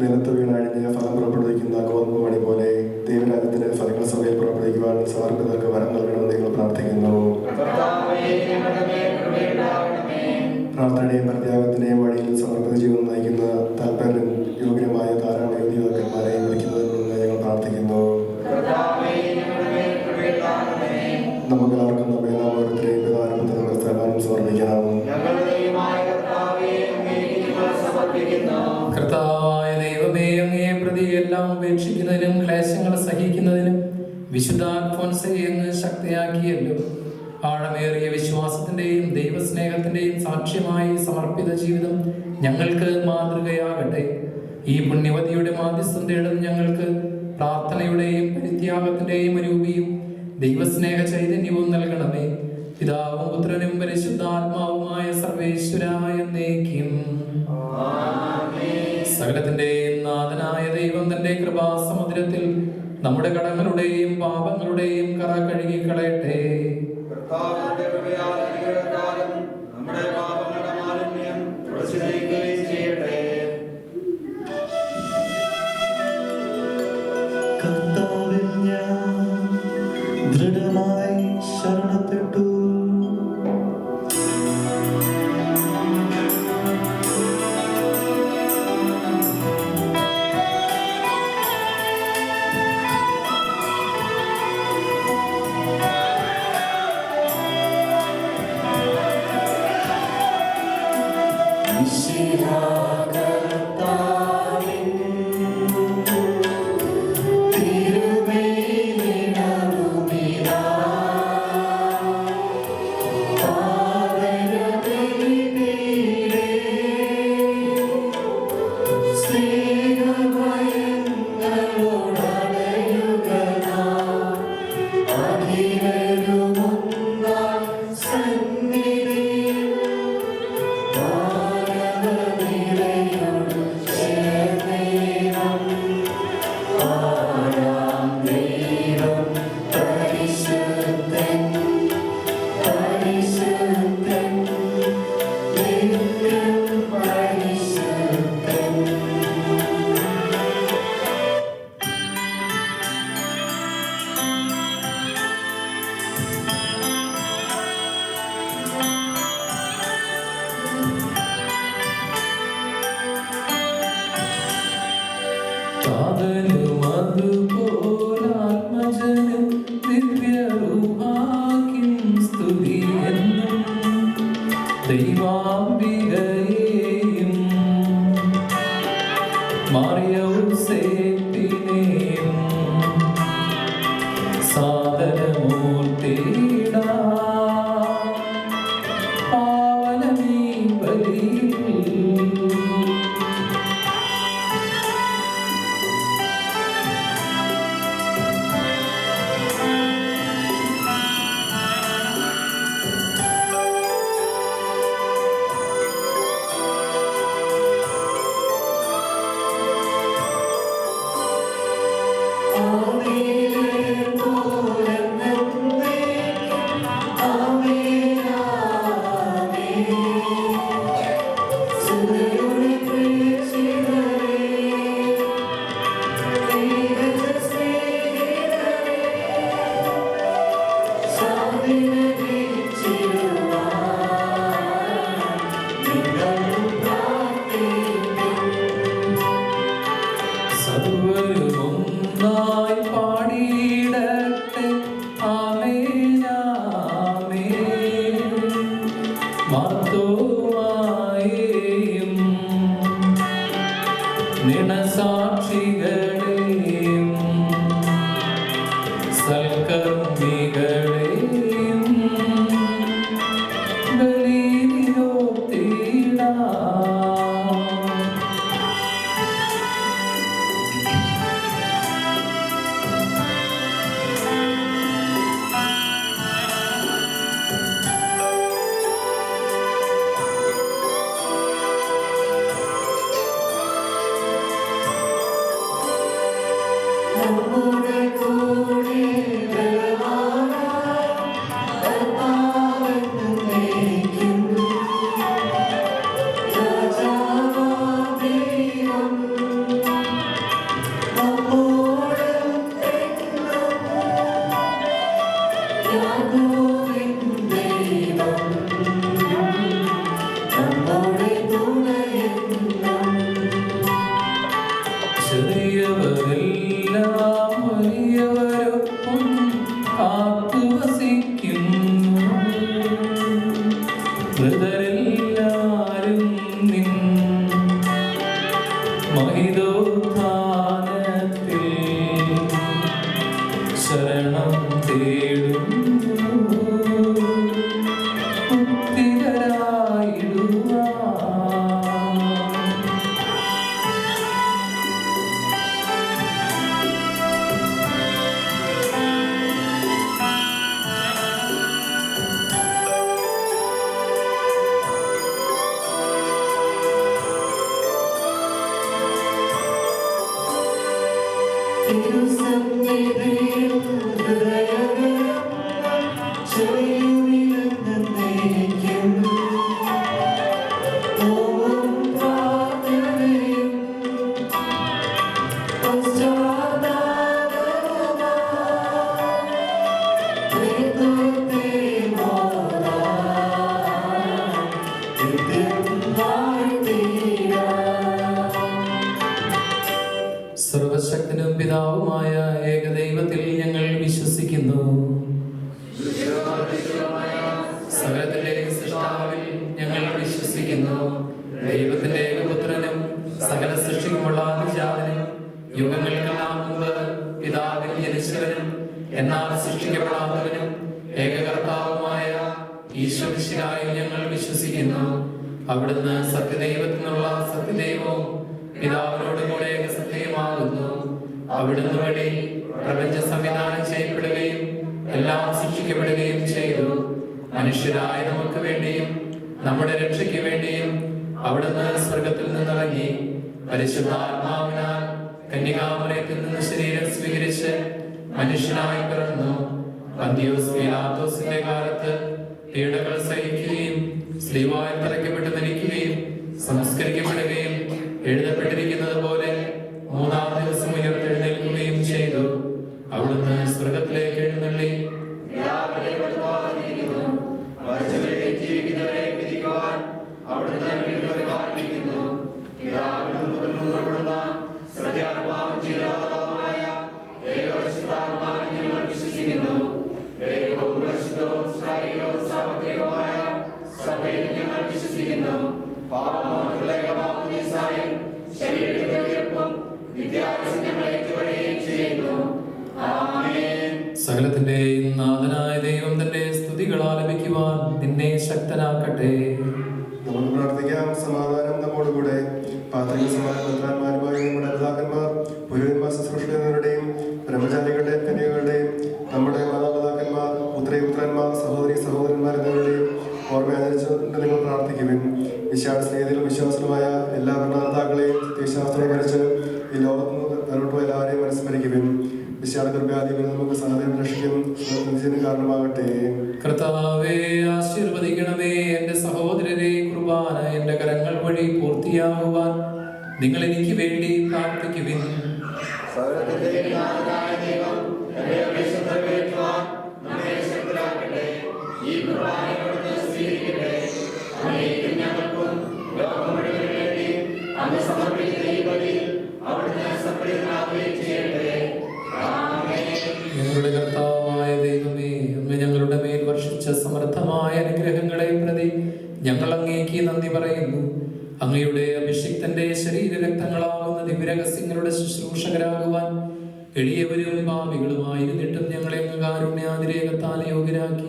നിലത്ത് വീണഴിഞ്ഞ് ഫലം പുറപ്പെടുവിക്കുന്ന ഗോതമ്പ് മണി പോലെ ദൈവരാജ്യത്തിന് ഫലങ്ങൾ സഭയിൽ പുറപ്പെടുവിക്കുവാൻ സമർപ്പിതർക്ക് വരം നൽകണമെന്ന് ഞങ്ങൾ പ്രാർത്ഥിക്കുന്നു. പ്രാർത്ഥനയുടെയും പ്രത്യാഗത്തിന്റെയും വഴിയിൽ സമർപ്പിത ജീവിതം നയിക്കുന്ന താല്പര്യം യോഗ്യമായ ധാരാളം യുവതിയുവാക്കന്മാരെ വിളിക്കുന്നതിൽ നിന്ന് ഞങ്ങൾ പ്രാർത്ഥിക്കുന്നു. നമുക്കെല്ലാവർക്കും നമ്മെ നാം ഓരോരുത്തരെയും പിതാവിനും സ്ഥലമാനും സമർപ്പിക്കണം. കർത്താവായ ദൈവമേ, അങ്ങയെ പ്രതി എല്ലാം ഉപേക്ഷിക്കുന്നതിനും ക്ലേശങ്ങൾ സഹിക്കുന്നതിനും വിശുദ്ധ അൽഫോൻസയെ അങ്ങ് ശക്തിയാക്കിയല്ലോ. ആഴമേറിയ വിശ്വാസത്തിന്റെയും ദൈവസ്നേഹത്തിന്റെയും സാക്ഷ്യമായി സമർപ്പിത ജീവിതം ഞങ്ങൾക്ക് മാതൃകയാകട്ടെ. ഈ പുണ്യവതിയുടെ മാധ്യസ്ഥം തേടുന്ന ഞങ്ങൾക്ക് പ്രാർത്ഥനയുടെയും പരിത്യാഗത്തിന്റെയും രൂപിയും ദൈവസ്നേഹ ചൈതന്യവും നൽകണമേ. പിതാവും പുത്രനും പരിശുദ്ധാത്മാവുമായ സർവേശ്വരായ എന്നേക്കും. സകലത്തിന്റെയും നാഥനായ ദൈവം തന്റെ കൃപാസമുദ്രത്തിൽ നമ്മുടെ കടങ്ങളുടെയും പാപങ്ങളുടെയും കറ കഴുകി കളയട്ടെ. കർത്താവിൽ ഞാൻ ദൃഢമായി ശരണപ്പെട്ടു. ദൈവാംബികയെയും മറിയൗസേപ്പിനെയും സാദരമൂർത്തിയിടാം. പാവനമീ ബലിയിൽ സർവ്വരുമൊന്നായി പാടിയിടട്ടെ ആമേൻ ആമേൻ. മാർത്തോമായെയും നിണസാക്ഷികളെയും സൽക്കർമ്മികളെയും ബലിയിലോർത്തിടാം. ചെറിയവരെല്ലാം വലിയവരൊപ്പം കാത്തുവസിക്കുന്നു. മൃതരെല്ലാരും നിൻ മഹിതോത്ഥാനത്തിൽ ശരണം തേടുന്നു. സർവശക്തനും പിതാവുമായ ഏകദൈവത്തിൽ ഈശ്വരശിലായി ഞങ്ങൾ വിശ്വസിക്കുന്നു. അവിടുന്ന് സത്യദൈവത്തിൽ നിന്നുള്ള സത്യദൈവവും പിതാവിനോട് കൂടെ സത്യമാകുന്നു. അവിടുന്ന് വഴി പ്രപഞ്ച സംവിധാനം ചെയ്യപ്പെടുകയും എല്ലാം സൃഷ്ടിക്കപ്പെടുകയും ചെയ്തു. മനുഷ്യരായ നമുക്ക് വേണ്ടിയും നമ്മുടെ രക്ഷയ്ക്ക് വേണ്ടിയും അവിടുന്ന് സ്വർഗത്തിൽ നിന്നിറങ്ങി പരിശുദ്ധാത്മാവിനാൽ കന്യകാമറിയത്തിൽ നിന്ന് ശരീരം സ്വീകരിച്ച് മനുഷ്യനായി പിറന്നു. പന്തിയോസ് പീലാത്തോസിന്റെ കാലത്ത് പീഡകൾ സഹിക്കുകയും സ്ലീവായിൽ തറയ്ക്കപ്പെട്ട് മരിക്കുകയും സംസ്കരിക്കപ്പെടുകയും എഴുതപ്പെട്ടിരിക്കുന്നത് പോലെ മൂന്നാം ദിവസം ഉയർത്തെഴുന്നേൽക്കുകയും ചെയ്തു. അവിടുന്ന് സ്വർഗത്തിലേക്ക് എഴുന്നള്ളി സകലത്തിന്റെയും നാഥനായ ദൈവം തന്റെ സ്തുതികൾ ആലപിക്കുവാൻ നിന്നെ ശക്തനാക്കട്ടെ. നമുക്ക് പ്രാർത്ഥിക്കാം. സമാധാനം നമ്മോടുകൂടെ. പാത്രിക സമാധാനമാരുമായ നമ്മുടെ പിതാക്കന്മാർ, പുരോഹിതന്മാർ, ശുശ്രൂഷകരുടെയും ബ്രഹ്മചാരികളുടെയും കന്യകളുടെയും നമ്മുടെ മാതാപിതാക്കന്മാർ, പുത്രന്മാർ, സഹോദരി സഹോദരന്മാർ എന്നിവരുടെയും ഓർമ്മ ആചരിച്ചുകൊണ്ട് നിങ്ങൾ പ്രാർത്ഥിക്കുവിൻ. വിശാല സ്നേഹിതരും വിശ്വാസമായ എല്ലാ ഭരണകർത്താക്കളെയും സത്യശാസ്ത്രം വരച്ച് ഈ ലോകത്ത് നിന്ന് എല്ലാവരെയും അനുസ്മരിക്കുവിൻ. വിശാല കൃപയാദികൾ നമുക്ക് സഹോദരൻ രക്ഷിക്കും കാരണമാകട്ടെ. കർത്താവേ, ആശീർവദിക്കണമേ. എന്റെ സഹോദരരെ, കുർബാന എന്റെ കരങ്ങൾ വഴി പൂർത്തിയാകുവാൻ നിങ്ങൾ എനിക്ക് വേണ്ടി പ്രാർത്ഥിക്കുവിൻ. ഞങ്ങളുടെ കർത്താവായ ദൈവമേ, അങ്ങ് ഞങ്ങളുടെ മേൽ വർഷിച്ച സമർത്ഥമായ അനുഗ്രഹങ്ങളെ പ്രതി ഞങ്ങൾ അങ്ങേക്ക് നന്ദി പറയുന്നു. അങ്ങയുടെ അഭിഷിക്തന്റെ ശരീരരക്തങ്ങളാകുന്ന ദിവ്യരഹസ്യങ്ങളുടെ ശുശ്രൂഷകരാകുവാൻ എളിയവരും പാപികളുമായിരുന്നിട്ടും ഞങ്ങളെ അങ്ങ് കാരുണ്യാതിരേകത്താൽ യോഗ്യരാക്കി.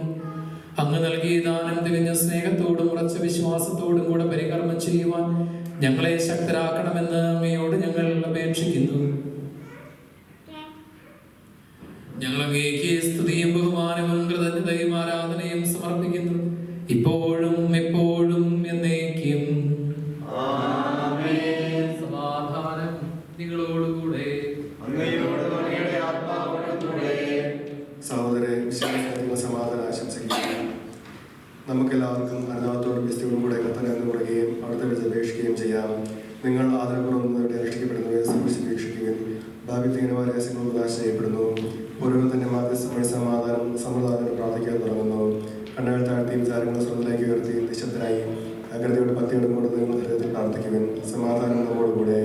അങ്ങ് നൽകിയ ദാനം തികഞ്ഞ സ്നേഹത്തോടും ഉറച്ച വിശ്വാസത്തോടും കൂടെ പരികർമ്മം ചെയ്യുവാൻ ഞങ്ങളെ ശക്തരാക്കണമെന്ന് അങ്ങയോട് ഞങ്ങൾ അപേക്ഷിക്കുന്നു. ഞങ്ങൾ അങ്ങേക്ക് സ്തുതിയും ബഹുമാനവും കൃതജ്ഞതയും ആരാധനയും സമർപ്പിക്കുന്നു, ഇപ്പോഴും എപ്പോഴും എന്നേക്കും. സമാധാനം നിങ്ങളോടുകൂടെ. സഹോദരരെ, സമാധാനം ആശംസിക്കുകയും നമുക്കെല്ലാവർക്കും അനുതാപത്തോടും വിസ്തയോടും കൂടെ കത്തന എന്ന് പറയുകയും അവിടുത്തെ വിളിച്ച് അപേക്ഷിക്കുകയും ചെയ്യാം. നിങ്ങൾ ആദരപൂർവ്വം രക്ഷിക്കപ്പെടുന്നവരെ സംരക്ഷിക്കുകയും ഭാഗ്യത്തിങ്ങനമായ രഹസ്യങ്ങൾ പ്രകാശം ചെയ്യപ്പെടുന്നു. ഓരോരുത്തരുടെ മാധ്യസ്ഥമായി സമാധാനം സമ്പ്രദായത്തിൽ പ്രാർത്ഥിക്കാൻ തുടങ്ങുന്നു. കണ്ണുകൾ താഴ്ത്തി വിചാരങ്ങൾ ശ്രദ്ധയിലേക്ക് ഉയർത്തി നിശബ്ദനായി അഗ്രതയോട് ഭക്തിയോടും കൂടെ നിങ്ങൾ ഹൃദയത്തിൽ പ്രാർത്ഥിക്കുവിൻ. സമാധാനം നമ്മോടുകൂടെ.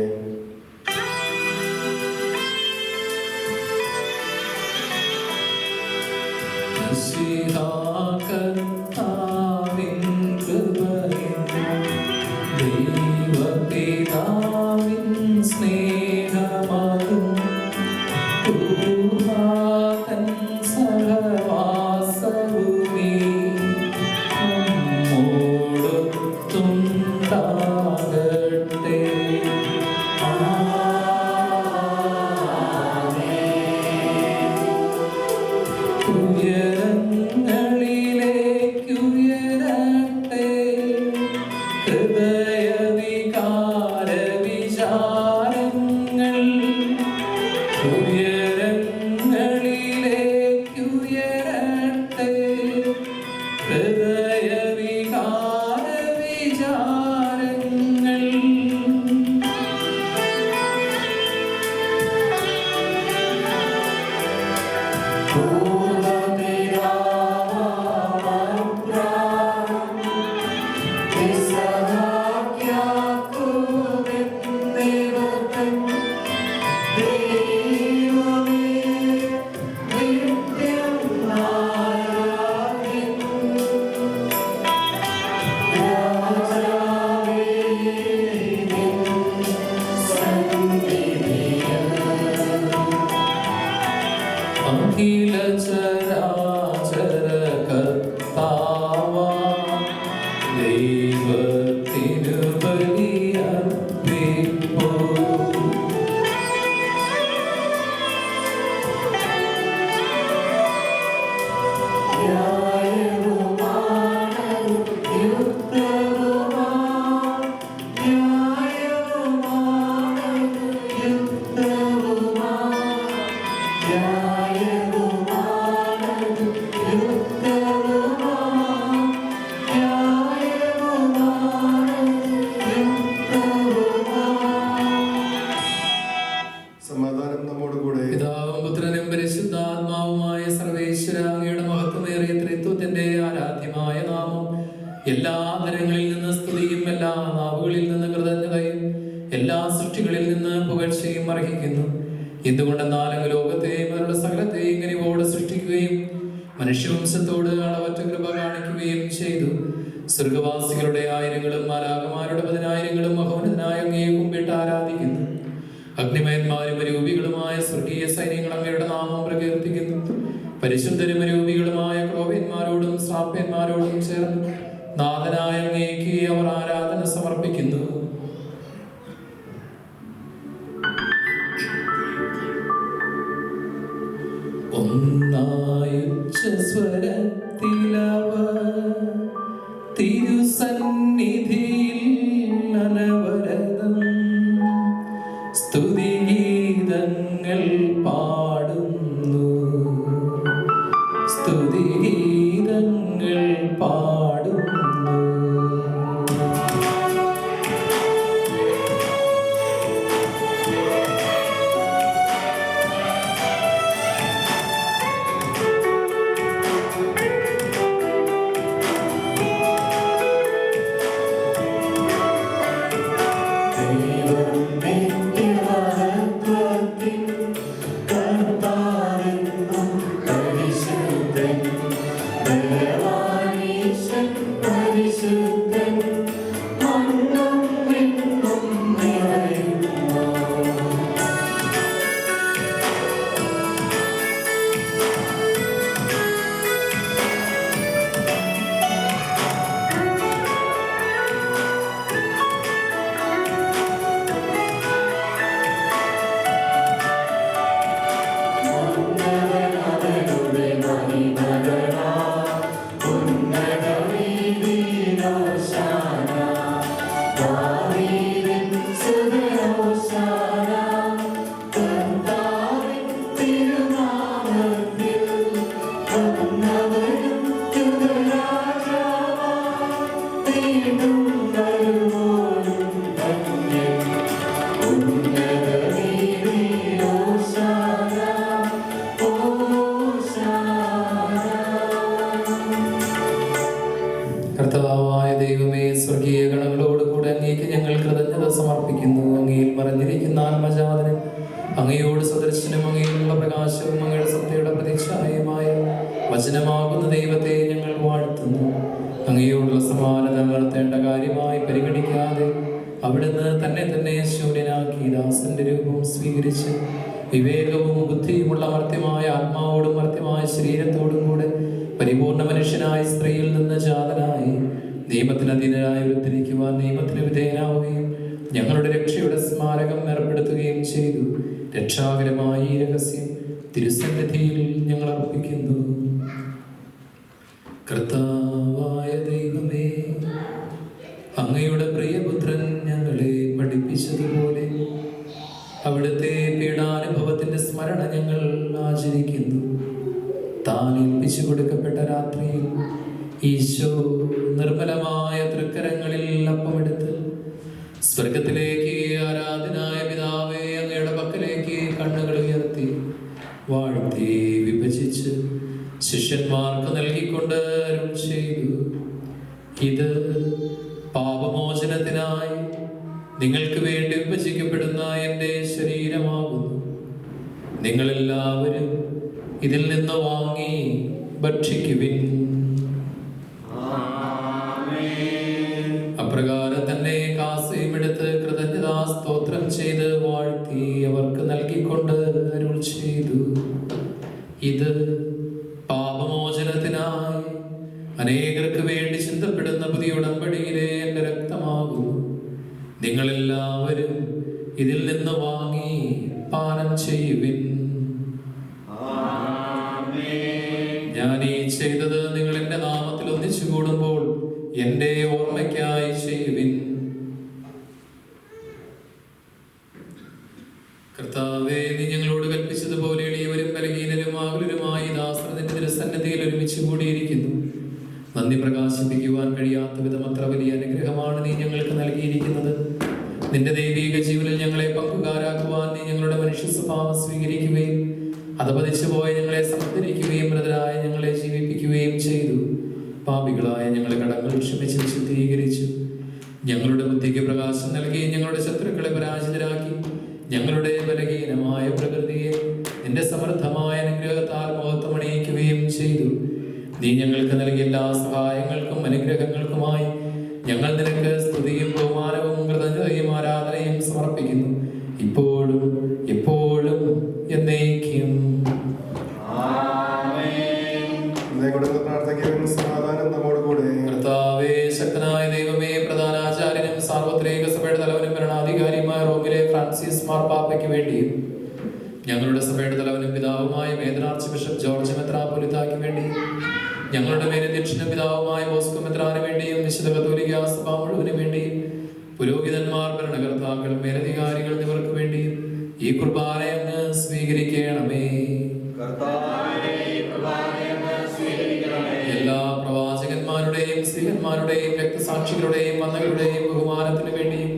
നാമം എല്ലാ തരങ്ങളിൽ നിന്ന് സ്തുതിയും എല്ലാ നാവുകളിൽ നിന്ന് കൃതജ്ഞതയും എല്ലാ സൃഷ്ടികളിൽ നിന്ന് പുകഴ്ചയും അർഹിക്കുന്നു. എന്തുകൊണ്ടെന്നാൽ ലോകത്തെയും അവരുടെ സകലത്തെയും ഇങ്ങനെയോടെ സൃഷ്ടിക്കുകയും മനുഷ്യവംശത്തോട് അളവറ്റ കൃപ കാണിക്കുകയും ചെയ്തു. സ്വർഗവാസികളുടെ ആയിരങ്ങളും മാലാഖമാരുടെ 10,000-ങ്ങളും മഹോന്നതനായ അങ്ങയെ കുമ്പിട്ട് ആരാധിക്കുന്നു. അഗ്നിമയന്മാരും രൂപികളുമായ സ്വർഗീയ സൈന്യങ്ങൾ അങ്ങയുടെ നാമം പ്രകീർത്തിക്കുന്നു. പരിശുദ്ധരും രൂപികളുമായ ക്രോവ്യന്മാരോടും ശ്രാപ്യന്മാരോടും ചേർന്ന് നാഥനായ അങ്ങേക്ക് അവർ ആരാധന സമർപ്പിക്കുന്നു. സ്വരത്തിലവർ തിരുസന്നിധിയിൽ അനവരതം സ്തുതിഗീതങ്ങൾ പാടുന്നു, സ്തുതിഗീതങ്ങൾ പാടുന്നു. കർത്താവായ ദൈവമേ, സ്വർഗീയ ഗണങ്ങളോടുകൂടെ അങ്ങേക്ക് ഞങ്ങൾ കൃതജ്ഞത സമർപ്പിക്കുന്നു. അങ്ങയിൽ മറഞ്ഞിരിക്കുന്ന ആത്മജാതനും അങ്ങയോട് സദൃശനും അങ്ങയിലുള്ള പ്രകാശവും അങ്ങയുടെ സത്യയുടെ പ്രതിച്ഛായമായ വചനമാകുന്ന ദൈവത്തെ ഞങ്ങൾ വാഴ്ത്തുന്നു. അങ്ങയോടുള്ള സമാനത വളർത്തേണ്ട കാര്യമായി പരിഗണിക്കാതെ അവിടുന്ന് തന്നെ ശൂന്യനാക്കി ദാസന്റെ രൂപം സ്വീകരിച്ച് വിവേകവും ബുദ്ധിയുമുള്ള മർത്യമായ ആത്മാവോടും മർത്യമായ ശരീരത്തോടും കൂടെ പരിപൂർണ മനുഷ്യനായ സ്ത്രീയിൽ നിന്ന് ജാതനായി നിയമത്തിന് അധീനരായി ഉദ്ധരിക്കുവാൻ നിയമത്തിന് വിധേയനാവുകയും ഞങ്ങളുടെ രക്ഷയുടെ സ്മാരകം ഏർപ്പെടുത്തുകയും ചെയ്തു. രക്ഷാകരമായ ഈ രഹസ്യം തിരുസന്നിധിയിൽ ഞങ്ങൾ അർപ്പിക്കുന്നു. കർത്താവായ ദൈവമേ, അങ്ങയുടെ പ്രിയപുത്രൻ ഞങ്ങളെ പഠിപ്പിച്ചതുപോലെ അവിടുത്തെ പീഡാനുഭവത്തിന്റെ സ്മരണ ഞങ്ങൾ ആചരിക്കുന്നു. താൻ ഏൽപ്പിച്ചു കൊടുക്കപ്പെട്ട രാത്രിയിൽ ഈശോ നിർമ്മലമായ തൃക്കരങ്ങളിൽ അപ്പമെടുത്ത് സ്വർഗത്തിലേക്ക് ആരാധനായ പിതാവേ അങ്ങയുടെ പക്കലേക്ക് കണ്ണുകൾ ഉയർത്തി വാഴ്ത്തി വിഭജിച്ച് ശിഷ്യന്മാർക്ക് നൽകിക്കൊണ്ട് അരുൾ ചെയ്തു: ഇത് പാപമോചനത്തിനായി നിങ്ങൾക്ക് വേണ്ടി വിഭജിക്കപ്പെടുന്ന എൻ്റെ ശരീരമാകുന്നു. നിങ്ങളെല്ലാവരും ഇതിൽ നിന്ന് വാങ്ങി ഭക്ഷിക്കുവിൻ. അപ്രകാരം തന്നെ കാസയും എടുത്ത് കൃതജ്ഞതാ സ്തോത്രം ചെയ്ത് വാഴ്ത്തി അവർക്ക് നൽകിക്കൊണ്ട് അരുൾ ചെയ്തു: ഇത് പാപമോചനത്തിനായി അനേകർക്ക് വേണ്ടി ചിന്തപ്പെടുന്ന പുതിയ ഉടമ്പടിയിലെ എൻ്റെ രക്തമാകുന്നു. നിങ്ങളെല്ലാവരും ഇതിൽ നിന്ന് വാങ്ങി പാനം ചെയ്യുവിൻ. ഞാൻ ഈ ചെയ്തത് നിങ്ങൾ എൻ്റെ നാമത്തിൽ ഒന്നിച്ചു കൂടുമ്പോൾ എൻ്റെ ഓർമ്മയ്ക്കായി ചെയ്യുവിൻ. കർത്താവേ, നീ ഞങ്ങളോട് കൽപ്പിച്ചതുപോലെ എളിയവരും ബലഹീനരും ആകുലരുമായി ദാസന്റെ തിരുസന്നിധിയിൽ ഒരുമിച്ച് കൂടിയിരിക്കുന്നു. നന്ദി പ്രകാശിപ്പിക്കുവാൻ കഴിയാത്ത വിധം അത്ര വലിയ അനുഗ്രഹമാണ് നീ ഞങ്ങൾക്ക് നൽകിയിരിക്കുന്നത്. നിന്റെ ദൈവിക ജീവനിൽ ഞങ്ങളെ പങ്കുകാരാക്കുവാൻ നീ ഞങ്ങളുടെ മനുഷ്യ സ്വഭാവം സ്വീകരിക്കുകയും അധപതിച്ചു പോയ ഞങ്ങളെ സംഹരിക്കുകയും മൃതരായ ഞങ്ങളെ ജീവിപ്പിക്കുകയും ചെയ്തു. പാപികളായ ഞങ്ങളുടെ കടങ്ങൾ ക്ഷമിച്ച് വിശുദ്ധീകരിച്ചു. ഞങ്ങളുടെ ബുദ്ധിക്ക് പ്രകാശം നൽകി ഞങ്ങളുടെ ശത്രുക്കളെ പരാജിതരാക്കി. ഞങ്ങളുടെ ബലഹീനമായ പ്രകൃതിയെ നിന്റെ സമൃദ്ധമായ അനുഗ്രഹത്താൽ മഹത്വമണിയിക്കുകയും ചെയ്തു. നീ ഞങ്ങൾക്ക് നൽകിയ എല്ലാ സഹായങ്ങൾക്കും അനുഗ്രഹങ്ങൾക്കുമായി ഞങ്ങൾ നിനക്ക് സ്തുതിയും ബഹുമാനവും കൃതജ്ഞതയും ആരാധനയും സമർപ്പിക്കുന്നു, ഇപ്പോഴും എപ്പോഴും എന്നേക്കും. കർത്താവേ, ശക്തനായ ദൈവമേ, പ്രധാനാചാര്യനും സാർവത്രിക സഭയുടെ തലവനും ഭരണാധികാരിയുമായ റോമിലെ ഫ്രാൻസിസ് മാർപ്പാപ്പയ്ക്ക് വേണ്ടിയും ഞങ്ങളുടെ സഭയുടെ തലവനും പിതാവുമായ മേജർ ആർച്ച് ബിഷപ്പ് ജോർജ് മെത്രാപ്പൊലീത്തായ്ക്ക് വേണ്ടിയും ഞങ്ങളുടെ മേലധ്യക്ഷനും പിതാവുമായ ബോസ്കോ മെത്രാന് വേണ്ടിയും വിശുദ്ധ കത്തോലിക്കാ സഭ മുഴുവന് വേണ്ടിയും പുരോഹിതന്മാർ, ഭരണകർത്താക്കൾ, മേലധികാരികൾ എന്നിവർക്ക് വേണ്ടിയും ഈ കുർബാന അങ്ങ് സ്വീകരിക്കണമേ. എല്ലാ പ്രവാചകന്മാരുടെയും സ്ത്രീകന്മാരുടെയും രക്തസാക്ഷികളുടെയും വന്ദകളുടെയും ബഹുമാനത്തിന് വേണ്ടിയും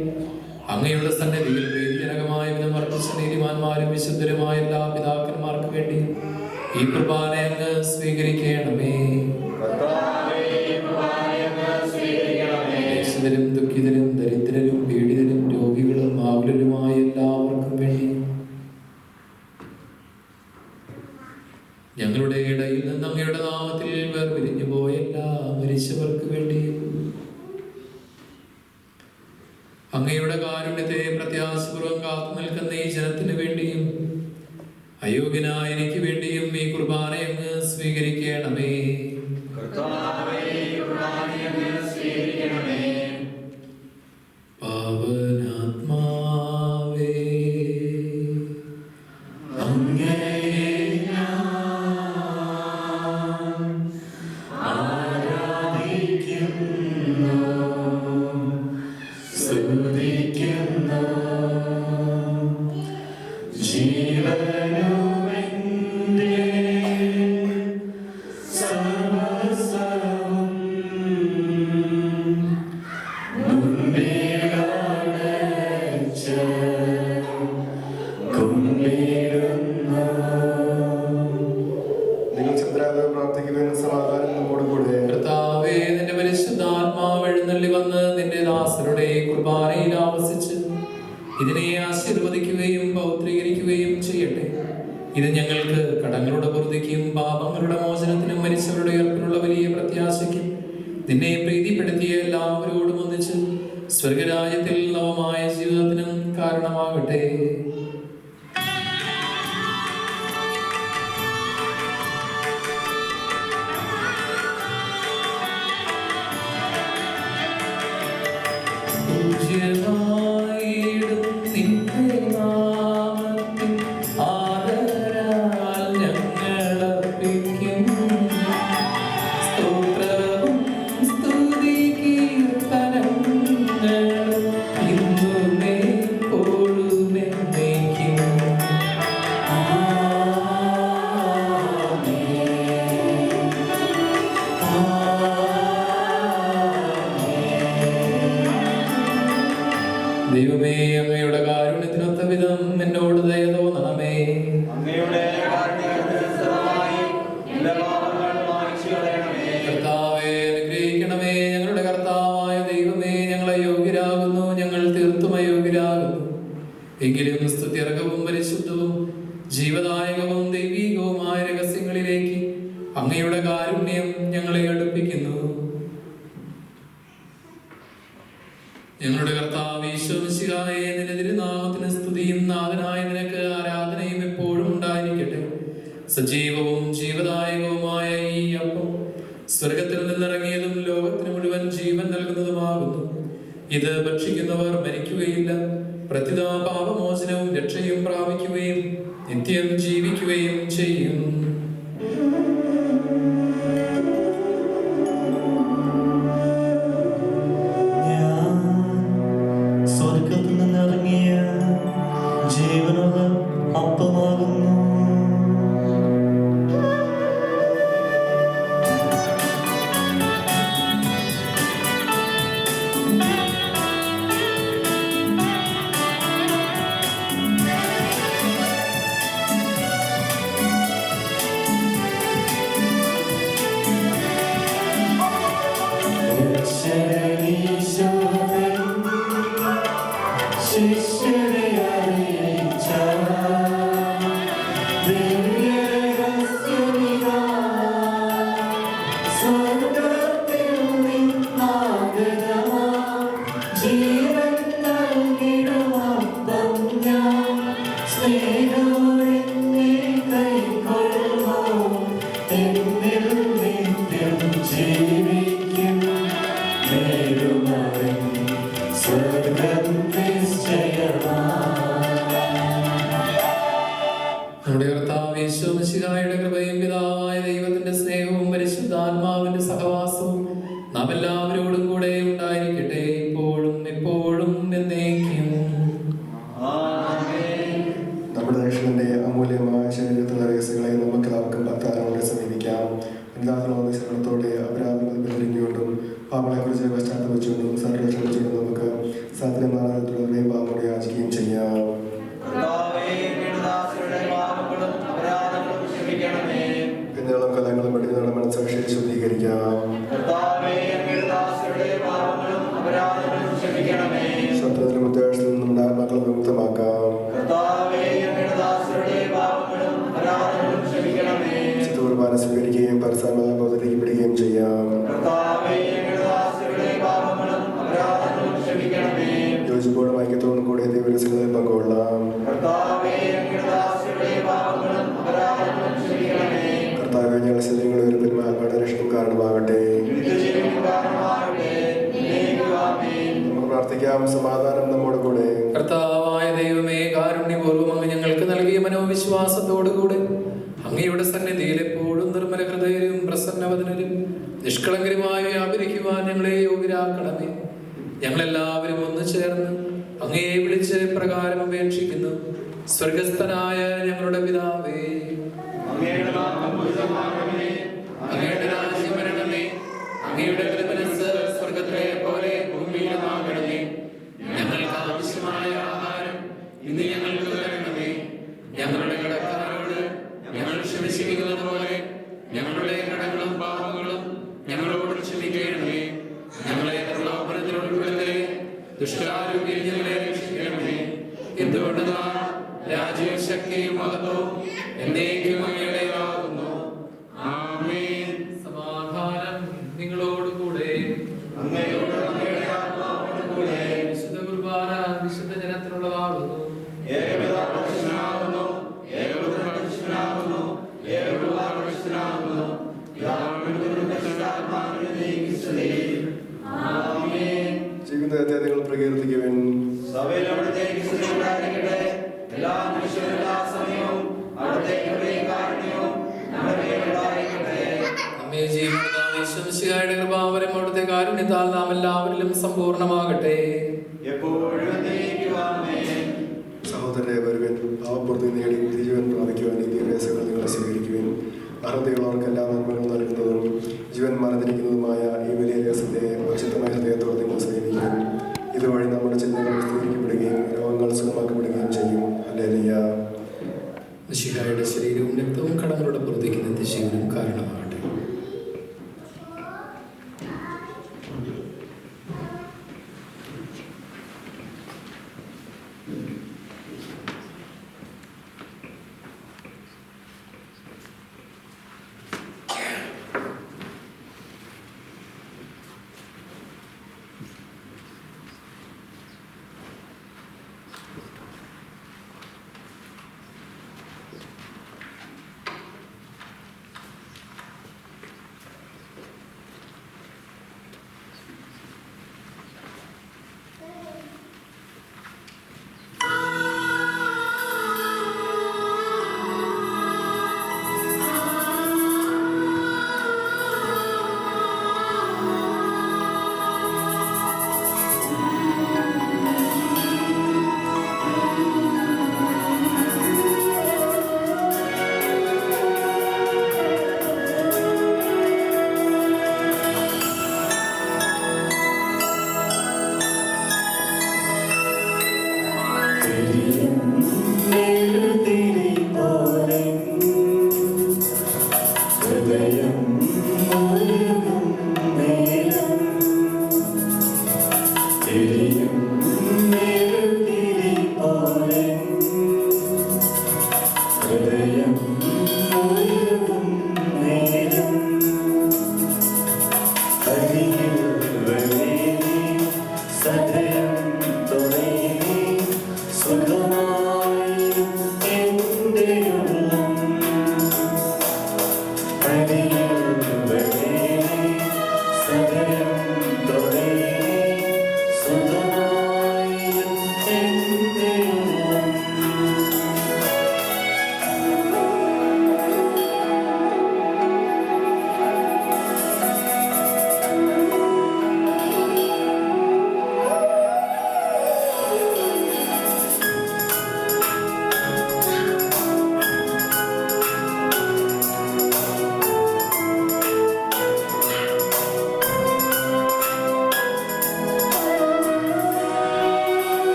അങ്ങയുടെ സന്നിധിയിൽ പ്രീതിജനകമായ വിധം വർദ്ധിച്ച നീതിമാന്മാരും വിശുദ്ധരുമായ എല്ലാ പിതാക്കന്മാർക്ക് വേണ്ടിയും ഈ കുർബാന അങ്ങ് സ്വീകരിക്കണമേ. ക്ലേശിതരും ദുഃഖിതരും ദരിദ്രരും പീഡിതരും രോഗികളും ആകുലരുമായ എല്ലാവർക്കും വേണ്ടി ഞങ്ങളുടെ ഇടയിൽ നിന്ന് അങ്ങയുടെ നാമത്തിൽ വേർപിരിഞ്ഞു പോയ എല്ലാ മരിച്ചവർക്ക് വേണ്ടിയും അങ്ങയുടെ കാരുണ്യത്തെ പ്രത്യാശപൂർവ്വം കാത്തു നിൽക്കുന്ന ഈ ജനത്തിന് വേണ്ടിയും അയോഗ്യനായ എനിക്ക് വേണ്ടിയും ഈ കുർബാന അങ്ങ് സ്വീകരിക്കണമേ. പാവനാത്മാവേ, ഇതിനെ ആശീർവദിക്കുകയും പൗത്രീകരിക്കുകയും ചെയ്യട്ടെ. ഇത് ഞങ്ങൾക്ക് കടങ്ങളുടെ പൊറുതിക്കും പാപങ്ങളുടെ മോചനത്തിനും മരിച്ചവരുടെ ഉയർപ്പിനുള്ള വലിയ പ്രത്യാശയ്ക്കും നിന്നെ പ്രീതിപ്പെടുത്തിയ എല്ലാവരോടും ഒന്നിച്ച് സ്വർഗരാജ്യത്തിൽ നവമായ ജീവിതത്തിനും കാരണമാകട്ടെ. ദൈവമേ, അങ്ങയുടെ കാരുണ്യത്തിനൊത്ത വിധം എന്നോട് ദയ തോന്നണമേ. കർത്താവേ, അനുഗ്രഹിക്കണമേ. ഞങ്ങളുടെ കർത്താവായ ദൈവമേ, ഞങ്ങൾ അയോഗ്യരാകുന്നു, ഞങ്ങൾ തീർത്തും അയോഗ്യരാകുന്നു. എങ്കിലും സ്തുത്യർഹവും പരിശുദ്ധവും ജീവദായകവും ദൈവീകവുമായ രഹസ്യങ്ങളിലേക്ക് അങ്ങയുടെ കാരുണ്യം ഞങ്ങളെ അടുപ്പിക്കുന്നു. ഞങ്ങളുടെ കർത്താവ് ഈശോ മിശിഹായേ, നിന്റെ തിരുനാമത്തിന് സ്തുതിയും നാഥനായ നിനക്ക് ആരാധനയും എപ്പോഴും ഉണ്ടായിരിക്കട്ടെ. സജീവവും ജീവദായകവുമായ ഈ അപ്പം സ്വർഗത്തിൽ നിന്നിറങ്ങിയതും ലോകത്തിന് മുഴുവൻ ജീവൻ നൽകുന്നതുമാകുന്നു. ഇത് ഭക്ഷിക്കുന്നവർ മരിക്കുകയില്ല, പ്രത്യുത പാപമോചനവും രക്ഷയും പ്രാപിക്കുകയും നിത്യം ജീവിക്കുകയും ചെയ്യും. നമ്മുടെ കർത്താവ് യേശു മിശിഹായുടെ കൃപയും പിതാവായ ദൈവത്തിന്റെ സ്നേഹവും പരിശുദ്ധാത്മാവിന്റെ സഹവാസവും നാം എല്ലാവരോടും കൂടെ ഉണ്ടായിരിക്കട്ടെ, ഇപ്പോഴും എപ്പോഴും എന്നേക്കും. നമ്മുടെ രക്ഷകന്റെ അമൂല്യമായ ശരീരത്തിലെ രഹസ്യങ്ങളെ നമുക്ക് എല്ലാവർക്കും ഭക്താരോടെ സമീപിക്കാം. പിതാവിനോട് ശരണത്തോടെ അപരാധങ്ങൾ പിന്തിരിഞ്ഞുകൊണ്ടും പാപങ്ങളെക്കുറിച്ച് പശ്ചാത്തലം വെച്ചുകൊണ്ടും സർവ്വരക്ഷ വെച്ചുകൊണ്ടും നമുക്ക് സാധ്യമായ തുടരുകയും പാപങ്ങളെ യാചിക്കുകയും ചെയ്യാം. പിന്നെയുള്ള കലങ്ങളും പഠിക്കുന്ന മനസ്സാക്ഷിയെ ശുദ്ധീകരിക്കാം. ശത്രുവിന്റെ മുദ്രാക്ഷത്തിൽ നിന്നും നമ്മുടെ ആത്മാക്കളെ വിമുക്തമാക്കാം. കുർബാന സ്വീകരിക്കുകയും പരസ്പരം ബോധരിക്കപ്പെടുകയും ചെയ്യാം. യോജിപ്പോടും ഐക്യത്തോടും കൂടി ദൈവരസങ്ങളിൽ പങ്കുകൊള്ളാം. കർത്താവേ, ഞങ്ങളുടെ ശരീരങ്ങളുടെ ഒരു പെരുമാറ്റങ്ങളുടെ രക്ഷയും കാരണമാകട്ടെ. നമുക്ക് പ്രാർത്ഥിക്കാം. സമാധാനം നമ്മോട് കൂടെ. കർത്താവായ ദൈവമേ, കാരുണ്യപൂർവ്വം അങ്ങ് ഞങ്ങൾക്ക് നൽകിയ മനോവിശ്വാസത്തോടുകൂടെ അങ്ങയുടെ സന്നിധിയിൽ എപ്പോഴും നിർമ്മല ഹൃദയരും പ്രസന്നവദനരും നിഷ്കളങ്കരുമായി വ്യാപരിക്കുവാൻ ഞങ്ങളെ യോഗ്യരാക്കണമേ. ഞങ്ങളെല്ലാവരും ഒന്ന് ചേർന്ന് അങ്ങയെ വിളിച്ച് പ്രകാരം അപേക്ഷിക്കുന്നു. സ്വർഗസ്ഥനായ ഞങ്ങളുടെ പിതാവേ, അങ്ങയുടെ രാജ്യം വരണമേ. അങ്ങയുടെ തിരുമനസ്സ് സ്വർഗത്തിലെ പോലെ ഭൂമിയിലുമാകണമേ. ഞങ്ങൾക്ക് ആവശ്യമായ ആഹാരം ഇന്ന് ഞങ്ങൾക്ക് തരണമേ. ഞങ്ങളുടെ കടക്കാരോട് ഞങ്ങൾ ക്ഷമിച്ചിരിക്കുന്നത് പോലെ ഞങ്ങളുടെ കടങ്ങളും പാപങ്ങളും ഞങ്ങളോട് ക്ഷമിക്കണമേ. ഞങ്ങളെ പ്രലോഭനത്തിൽ ഉൾപ്പെടുത്തരുതേ, ദുഷ്ടാരൂപിയിൽ ഞങ്ങളെ രക്ഷിക്കണമേ. എന്തുകൊണ്ടെന്നാൽ രാജ്യവും ശക്തിയും മഹത്വവും എന്നേക്കും അങ്ങയുടേതാകുന്നു. ആമേൻ. സമാധാനം നിങ്ങളോടുകൂടെ. വിശുദ്ധ കുർബാന വിശുദ്ധ ജനത്തിനുള്ളതാകുന്നു. ജീവിതത്തെ നിങ്ങൾ പ്രകീർത്തിക്കുവിൻ. കൃപാവരം അവിടുത്തെ കാരുണ്യത്താൽ നാം എല്ലാവരിലും സമ്പൂർണ്ണമാകട്ടെ. സഹോദരരെ, വരുവിൻ. പാവപ്പുറത്ത് നേടി ജീവൻ പ്രാപിക്കുവാൻ ഈ ദിവസങ്ങൾ നിങ്ങളെ സ്വീകരിക്കുവിൻ. അർഹതയുള്ളവർക്ക് എല്ലാ നന്മകളും നൽകുന്നതും ജീവൻ മറന്നിരിക്കുന്നതുമായ ഈ വലിയ രഹസ്യത്തെ ഭക്ഷിതമായ ഹൃദയത്തോടെ നിങ്ങൾ സ്വീകരിക്കും. ഇതുവഴി നമ്മുടെ ചിന്തകൾ സ്ഥിരീകരിക്കപ്പെടുകയും രോഗങ്ങൾ സുഖമാക്കപ്പെടുകയും ചെയ്യും. ഹല്ലേലൂയ. മിശിഹായുടെ ശരീരവും രക്തവും കടങ്ങളുടെ പുറത്തേക്ക് നിത്യജീവനും കാരണമാകട്ടെ.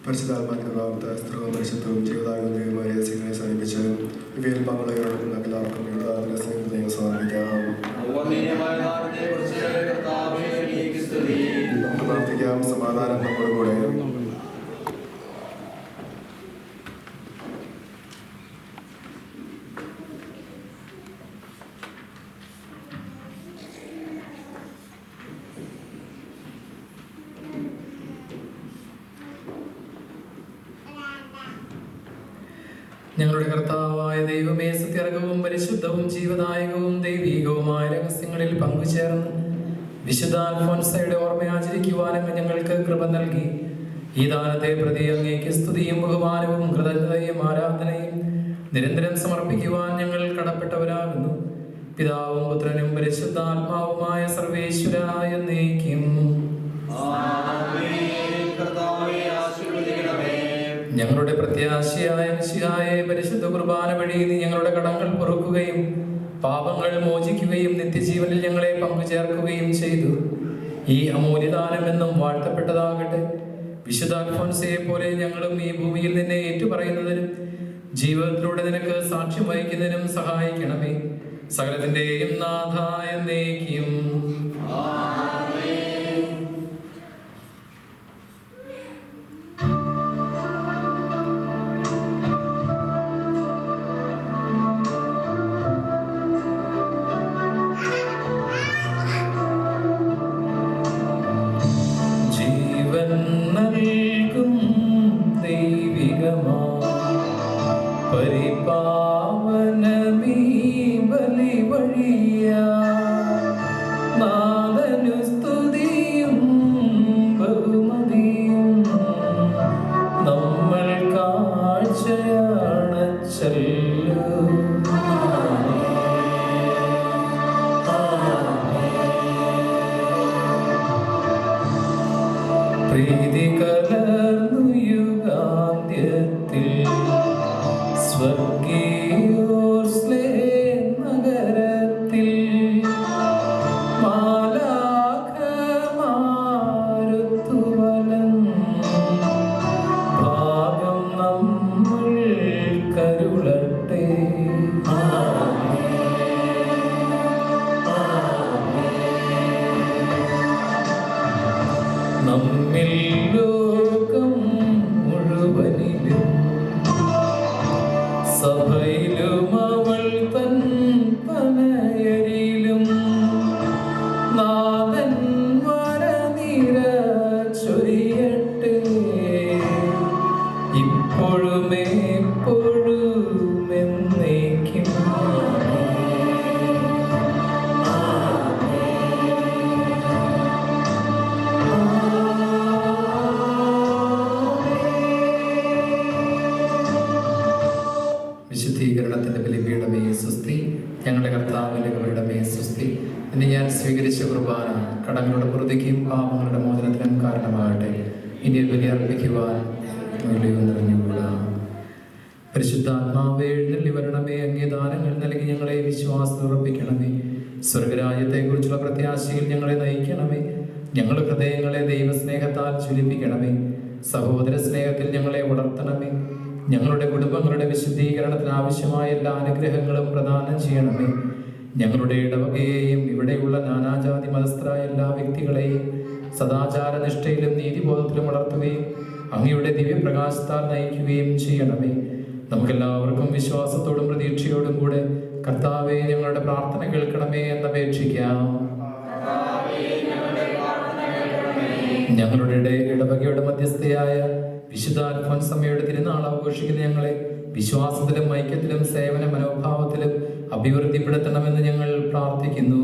പരിശുദ്ധാത്മാക്രമാവത്തെ സ്ത്രീവും പരിശുദ്ധവും ജീവിതാകുന്ന ദൈവമായ രഹസ്യങ്ങളെ സമീപിച്ച് ഇവയിൽ പങ്കുള്ളവരോടൊപ്പം എല്ലാവർക്കും ജീവിതാകുന്ന സ്നേഹത്തെയും സമർപ്പിക്കാം. നമുക്ക് പ്രാർത്ഥിക്കാം. സമാധാനം നമ്മുടെ കൂടെ. ഞങ്ങളുടെ കർത്താവായ ദൈവമേ, സത്യർഹവും പരിശുദ്ധവും ജീവദായകവും ദൈവീകവുമായ രഹസ്യങ്ങളിൽ പങ്കുചേർന്ന് വിശുദ്ധ അൽഫോൻസയുടെ ഓർമ്മ ആചരിക്കുവാനും ഞങ്ങൾക്ക് കൃപ നൽകി. ഈ ദാനത്തെ പ്രതി അങ്ങേക്ക് സ്തുതിയും ബഹുമാനവും കൃതജ്ഞതയും ആരാധനയും നിരന്തരം സമർപ്പിക്കുവാൻ ഞങ്ങൾ കടപ്പെട്ടവരാകുന്നു. പിതാവും പുത്രനും പരിശുദ്ധാത്മാവുമായ സർവേശ്വരായ എന്നേക്കും. ഞങ്ങളുടെ പ്രത്യാശയായ മിശിഹായെ, പരിശുദ്ധ കുർബാന വഴി നീ ഞങ്ങളുടെ കടങ്ങൾ പൊറുക്കുകയും പാപങ്ങൾ മോചിക്കുകയും നിത്യജീവനിൽ ഞങ്ങളെ പങ്കുചേർക്കുകയും ചെയ്തു. ഈ അമൂല്യദാനം എന്നും വാഴ്ത്തപ്പെട്ടതാകട്ടെ. വിശുദ്ധ അൽഫോൻസയെ പോലെ ഞങ്ങളും ഈ ഭൂമിയിൽ നിന്നെ ഏറ്റുപറയുന്നതിനും ജീവിതത്തിലൂടെ നിനക്ക് സാക്ഷ്യം വഹിക്കുന്നതിനും സഹായിക്കണമേ. സകലത്തിന്റെയും നാഥായ എന്നേക്കും. പ്രീതി കലർന്നു യുഗാ ലോകം മുഴുവനിലും സഭയിലും അവൾ തൻ പനയരിലും നാഥൻ വരനിര ചൊരിയട്ടെ ഇപ്പോഴും എപ്പോഴും എന്നേക്കും. വിശുദ്ധീകരണത്തിന്റെ ബലിപീഠമേ സ്വസ്തി. ഞങ്ങളുടെ കർത്താവിന്റെ കബറിടമേ സ്വസ്തി. ഇനി ഞാൻ സ്വീകരിച്ച കുർബാന കടങ്ങളുടെ പുറത്തേക്കും പാപങ്ങളുടെ മോചനത്തിനും കാരണമാകട്ടെ. ഇനി ബലി അർപ്പിക്കുവാൻ നിറഞ്ഞുകൂടാ. പരിശുദ്ധാത്മാവേ എഴുന്നള്ളി വരണമേ. അങ്ങേ ദാനങ്ങൾ നൽകി ഞങ്ങളെ വിശ്വാസം ഉറപ്പിക്കണമേ. സ്വർഗരാജ്യത്തെ കുറിച്ചുള്ള പ്രത്യാശയിൽ ഞങ്ങളെ നയിക്കണമേ. ഞങ്ങളുടെ ഹൃദയങ്ങളെ ദൈവസ്നേഹത്താൽ ജ്വലിപ്പിക്കണമേ. സഹോദര സ്നേഹത്തിൽ ഞങ്ങളെ വളർത്തണമേ. ഞങ്ങളുടെ കുടുംബങ്ങളുടെ വിശുദ്ധീകരണത്തിന് ആവശ്യമായ എല്ലാ അനുഗ്രഹങ്ങളും പ്രദാനം ചെയ്യണമേ. ഞങ്ങളുടെ ഇടവകയെയും ഇവിടെയുള്ള നാനാജാതി മതസ്ഥരായ എല്ലാ വ്യക്തികളെയും സദാചാര നിഷ്ഠയിലും നീതിബോധത്തിലും വളർത്തുകയും അങ്ങയുടെ ദിവ്യപ്രകാശത്താൽ നയിക്കുകയും ചെയ്യണമേ. നമുക്കെല്ലാവർക്കും വിശ്വാസത്തോടും പ്രതീക്ഷയോടും കൂടെ കർത്താവേ ഞങ്ങളുടെ പ്രാർത്ഥന കേൾക്കണമേ എന്നപേക്ഷിക്കാം. ഞങ്ങളുടെ ഇടവകയുടെ മധ്യസ്ഥയായ വിശുദ്ധ അൽഫോൻസമ്മയുടെ തിരുനാൾ ആഘോഷിക്കുന്ന ഞങ്ങളെ വിശ്വാസത്തിലും ഐക്യത്തിലും സേവന മനോഭാവത്തിലും അഭിവൃദ്ധിപ്പെടുത്തണമെന്ന് ഞങ്ങൾ പ്രാർത്ഥിക്കുന്നു.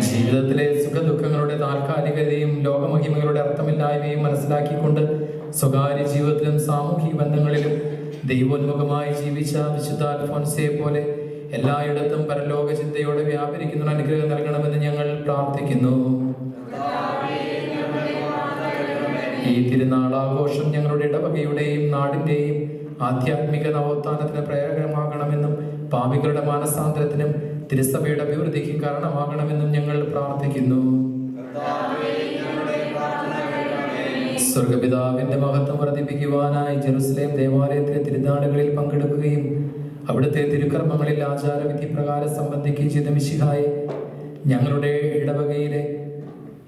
ജീവിതത്തിലെ സുഖദുഃഖങ്ങളുടെ താൽക്കാലികതയും ലോകമഹിമകളുടെ അർത്ഥമില്ലായ്മയും മനസ്സിലാക്കിക്കൊണ്ട് സ്വകാര്യ ജീവിതത്തിലും സാമൂഹിക ബന്ധങ്ങളിലും ദൈവോന്മുഖമായി ജീവിച്ച വിശുദ്ധ അൽഫോൻസയെ പോലെ എല്ലായിടത്തും പരലോക ചിന്തയോടെ വ്യാപരിക്കുന്ന അനുഗ്രഹം നൽകണമെന്ന് ഞങ്ങൾ പ്രാർത്ഥിക്കുന്നു. ഈ തിരുനാളാഘോഷം ഞങ്ങളുടെ ഇടവകയുടെയും നാടിന്റെയും ആധ്യാത്മിക നവോത്ഥാനത്തിന് പ്രേരകമാകണമെന്നും പാപികളുടെ മാനസാന്തരത്തിനും തിരുസഭയുടെ അഭിവൃദ്ധിക്ക് കാരണമാകണമെന്നും ഞങ്ങൾ പ്രാർത്ഥിക്കുന്നു. സ്വർഗപിതാവിന്റെ മഹത്വം വർദ്ധിപ്പിക്കുവാനായി ജെറുസലേം ദേവാലയത്തിലെ തിരുനാളുകളിൽ പങ്കെടുക്കുകയും അവിടുത്തെ തിരുക്കർമ്മങ്ങളിൽ ആചാരവിധി പ്രകാരം സംബന്ധിക്കുകയും ചെയ്ത മിശിഹായെ ഞങ്ങളുടെ ഇടവകയിലെ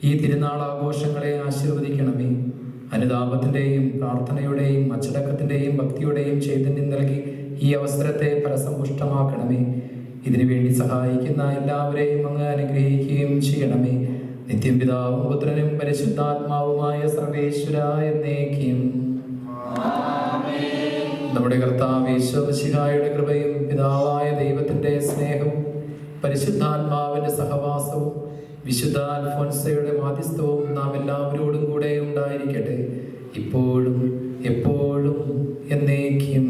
ഈ തിരുനാൾ ആഘോഷങ്ങളെ ആശീർവദിക്കണമേ. അനുതാപത്തിന്റെയും പ്രാർത്ഥനയുടെയും അച്ചടക്കത്തിന്റെയും ഭക്തിയുടെയും ചൈതന്യം നൽകി ഈ അവസരത്തെ പരസമ്പുഷ്ടമാക്കണമേ. ഇതിനുവേണ്ടി സഹായിക്കുന്ന എല്ലാവരെയും അങ്ങ് അനുഗ്രഹിക്കുകയും ചെയ്യണമേ. നിത്യം പിതാവും പുത്രനും പരിശുദ്ധാത്മാവുമായ സർവേശ്വര എന്നേക്കും. നമ്മുടെ കർത്താവ് യേശു മിശിഹായുടെ കൃപയും പിതാവായ ദൈവത്തിന്റെ സ്നേഹവും പരിശുദ്ധാത്മാവിന്റെ സഹവാസവും വിശുദ്ധ അൽഫോൻസയുടെ മാധ്യസ്ഥവും നാം എല്ലാവരോടും കൂടെ ഉണ്ടായിരിക്കട്ടെ, ഇപ്പോഴും എപ്പോഴും എന്നേക്കും.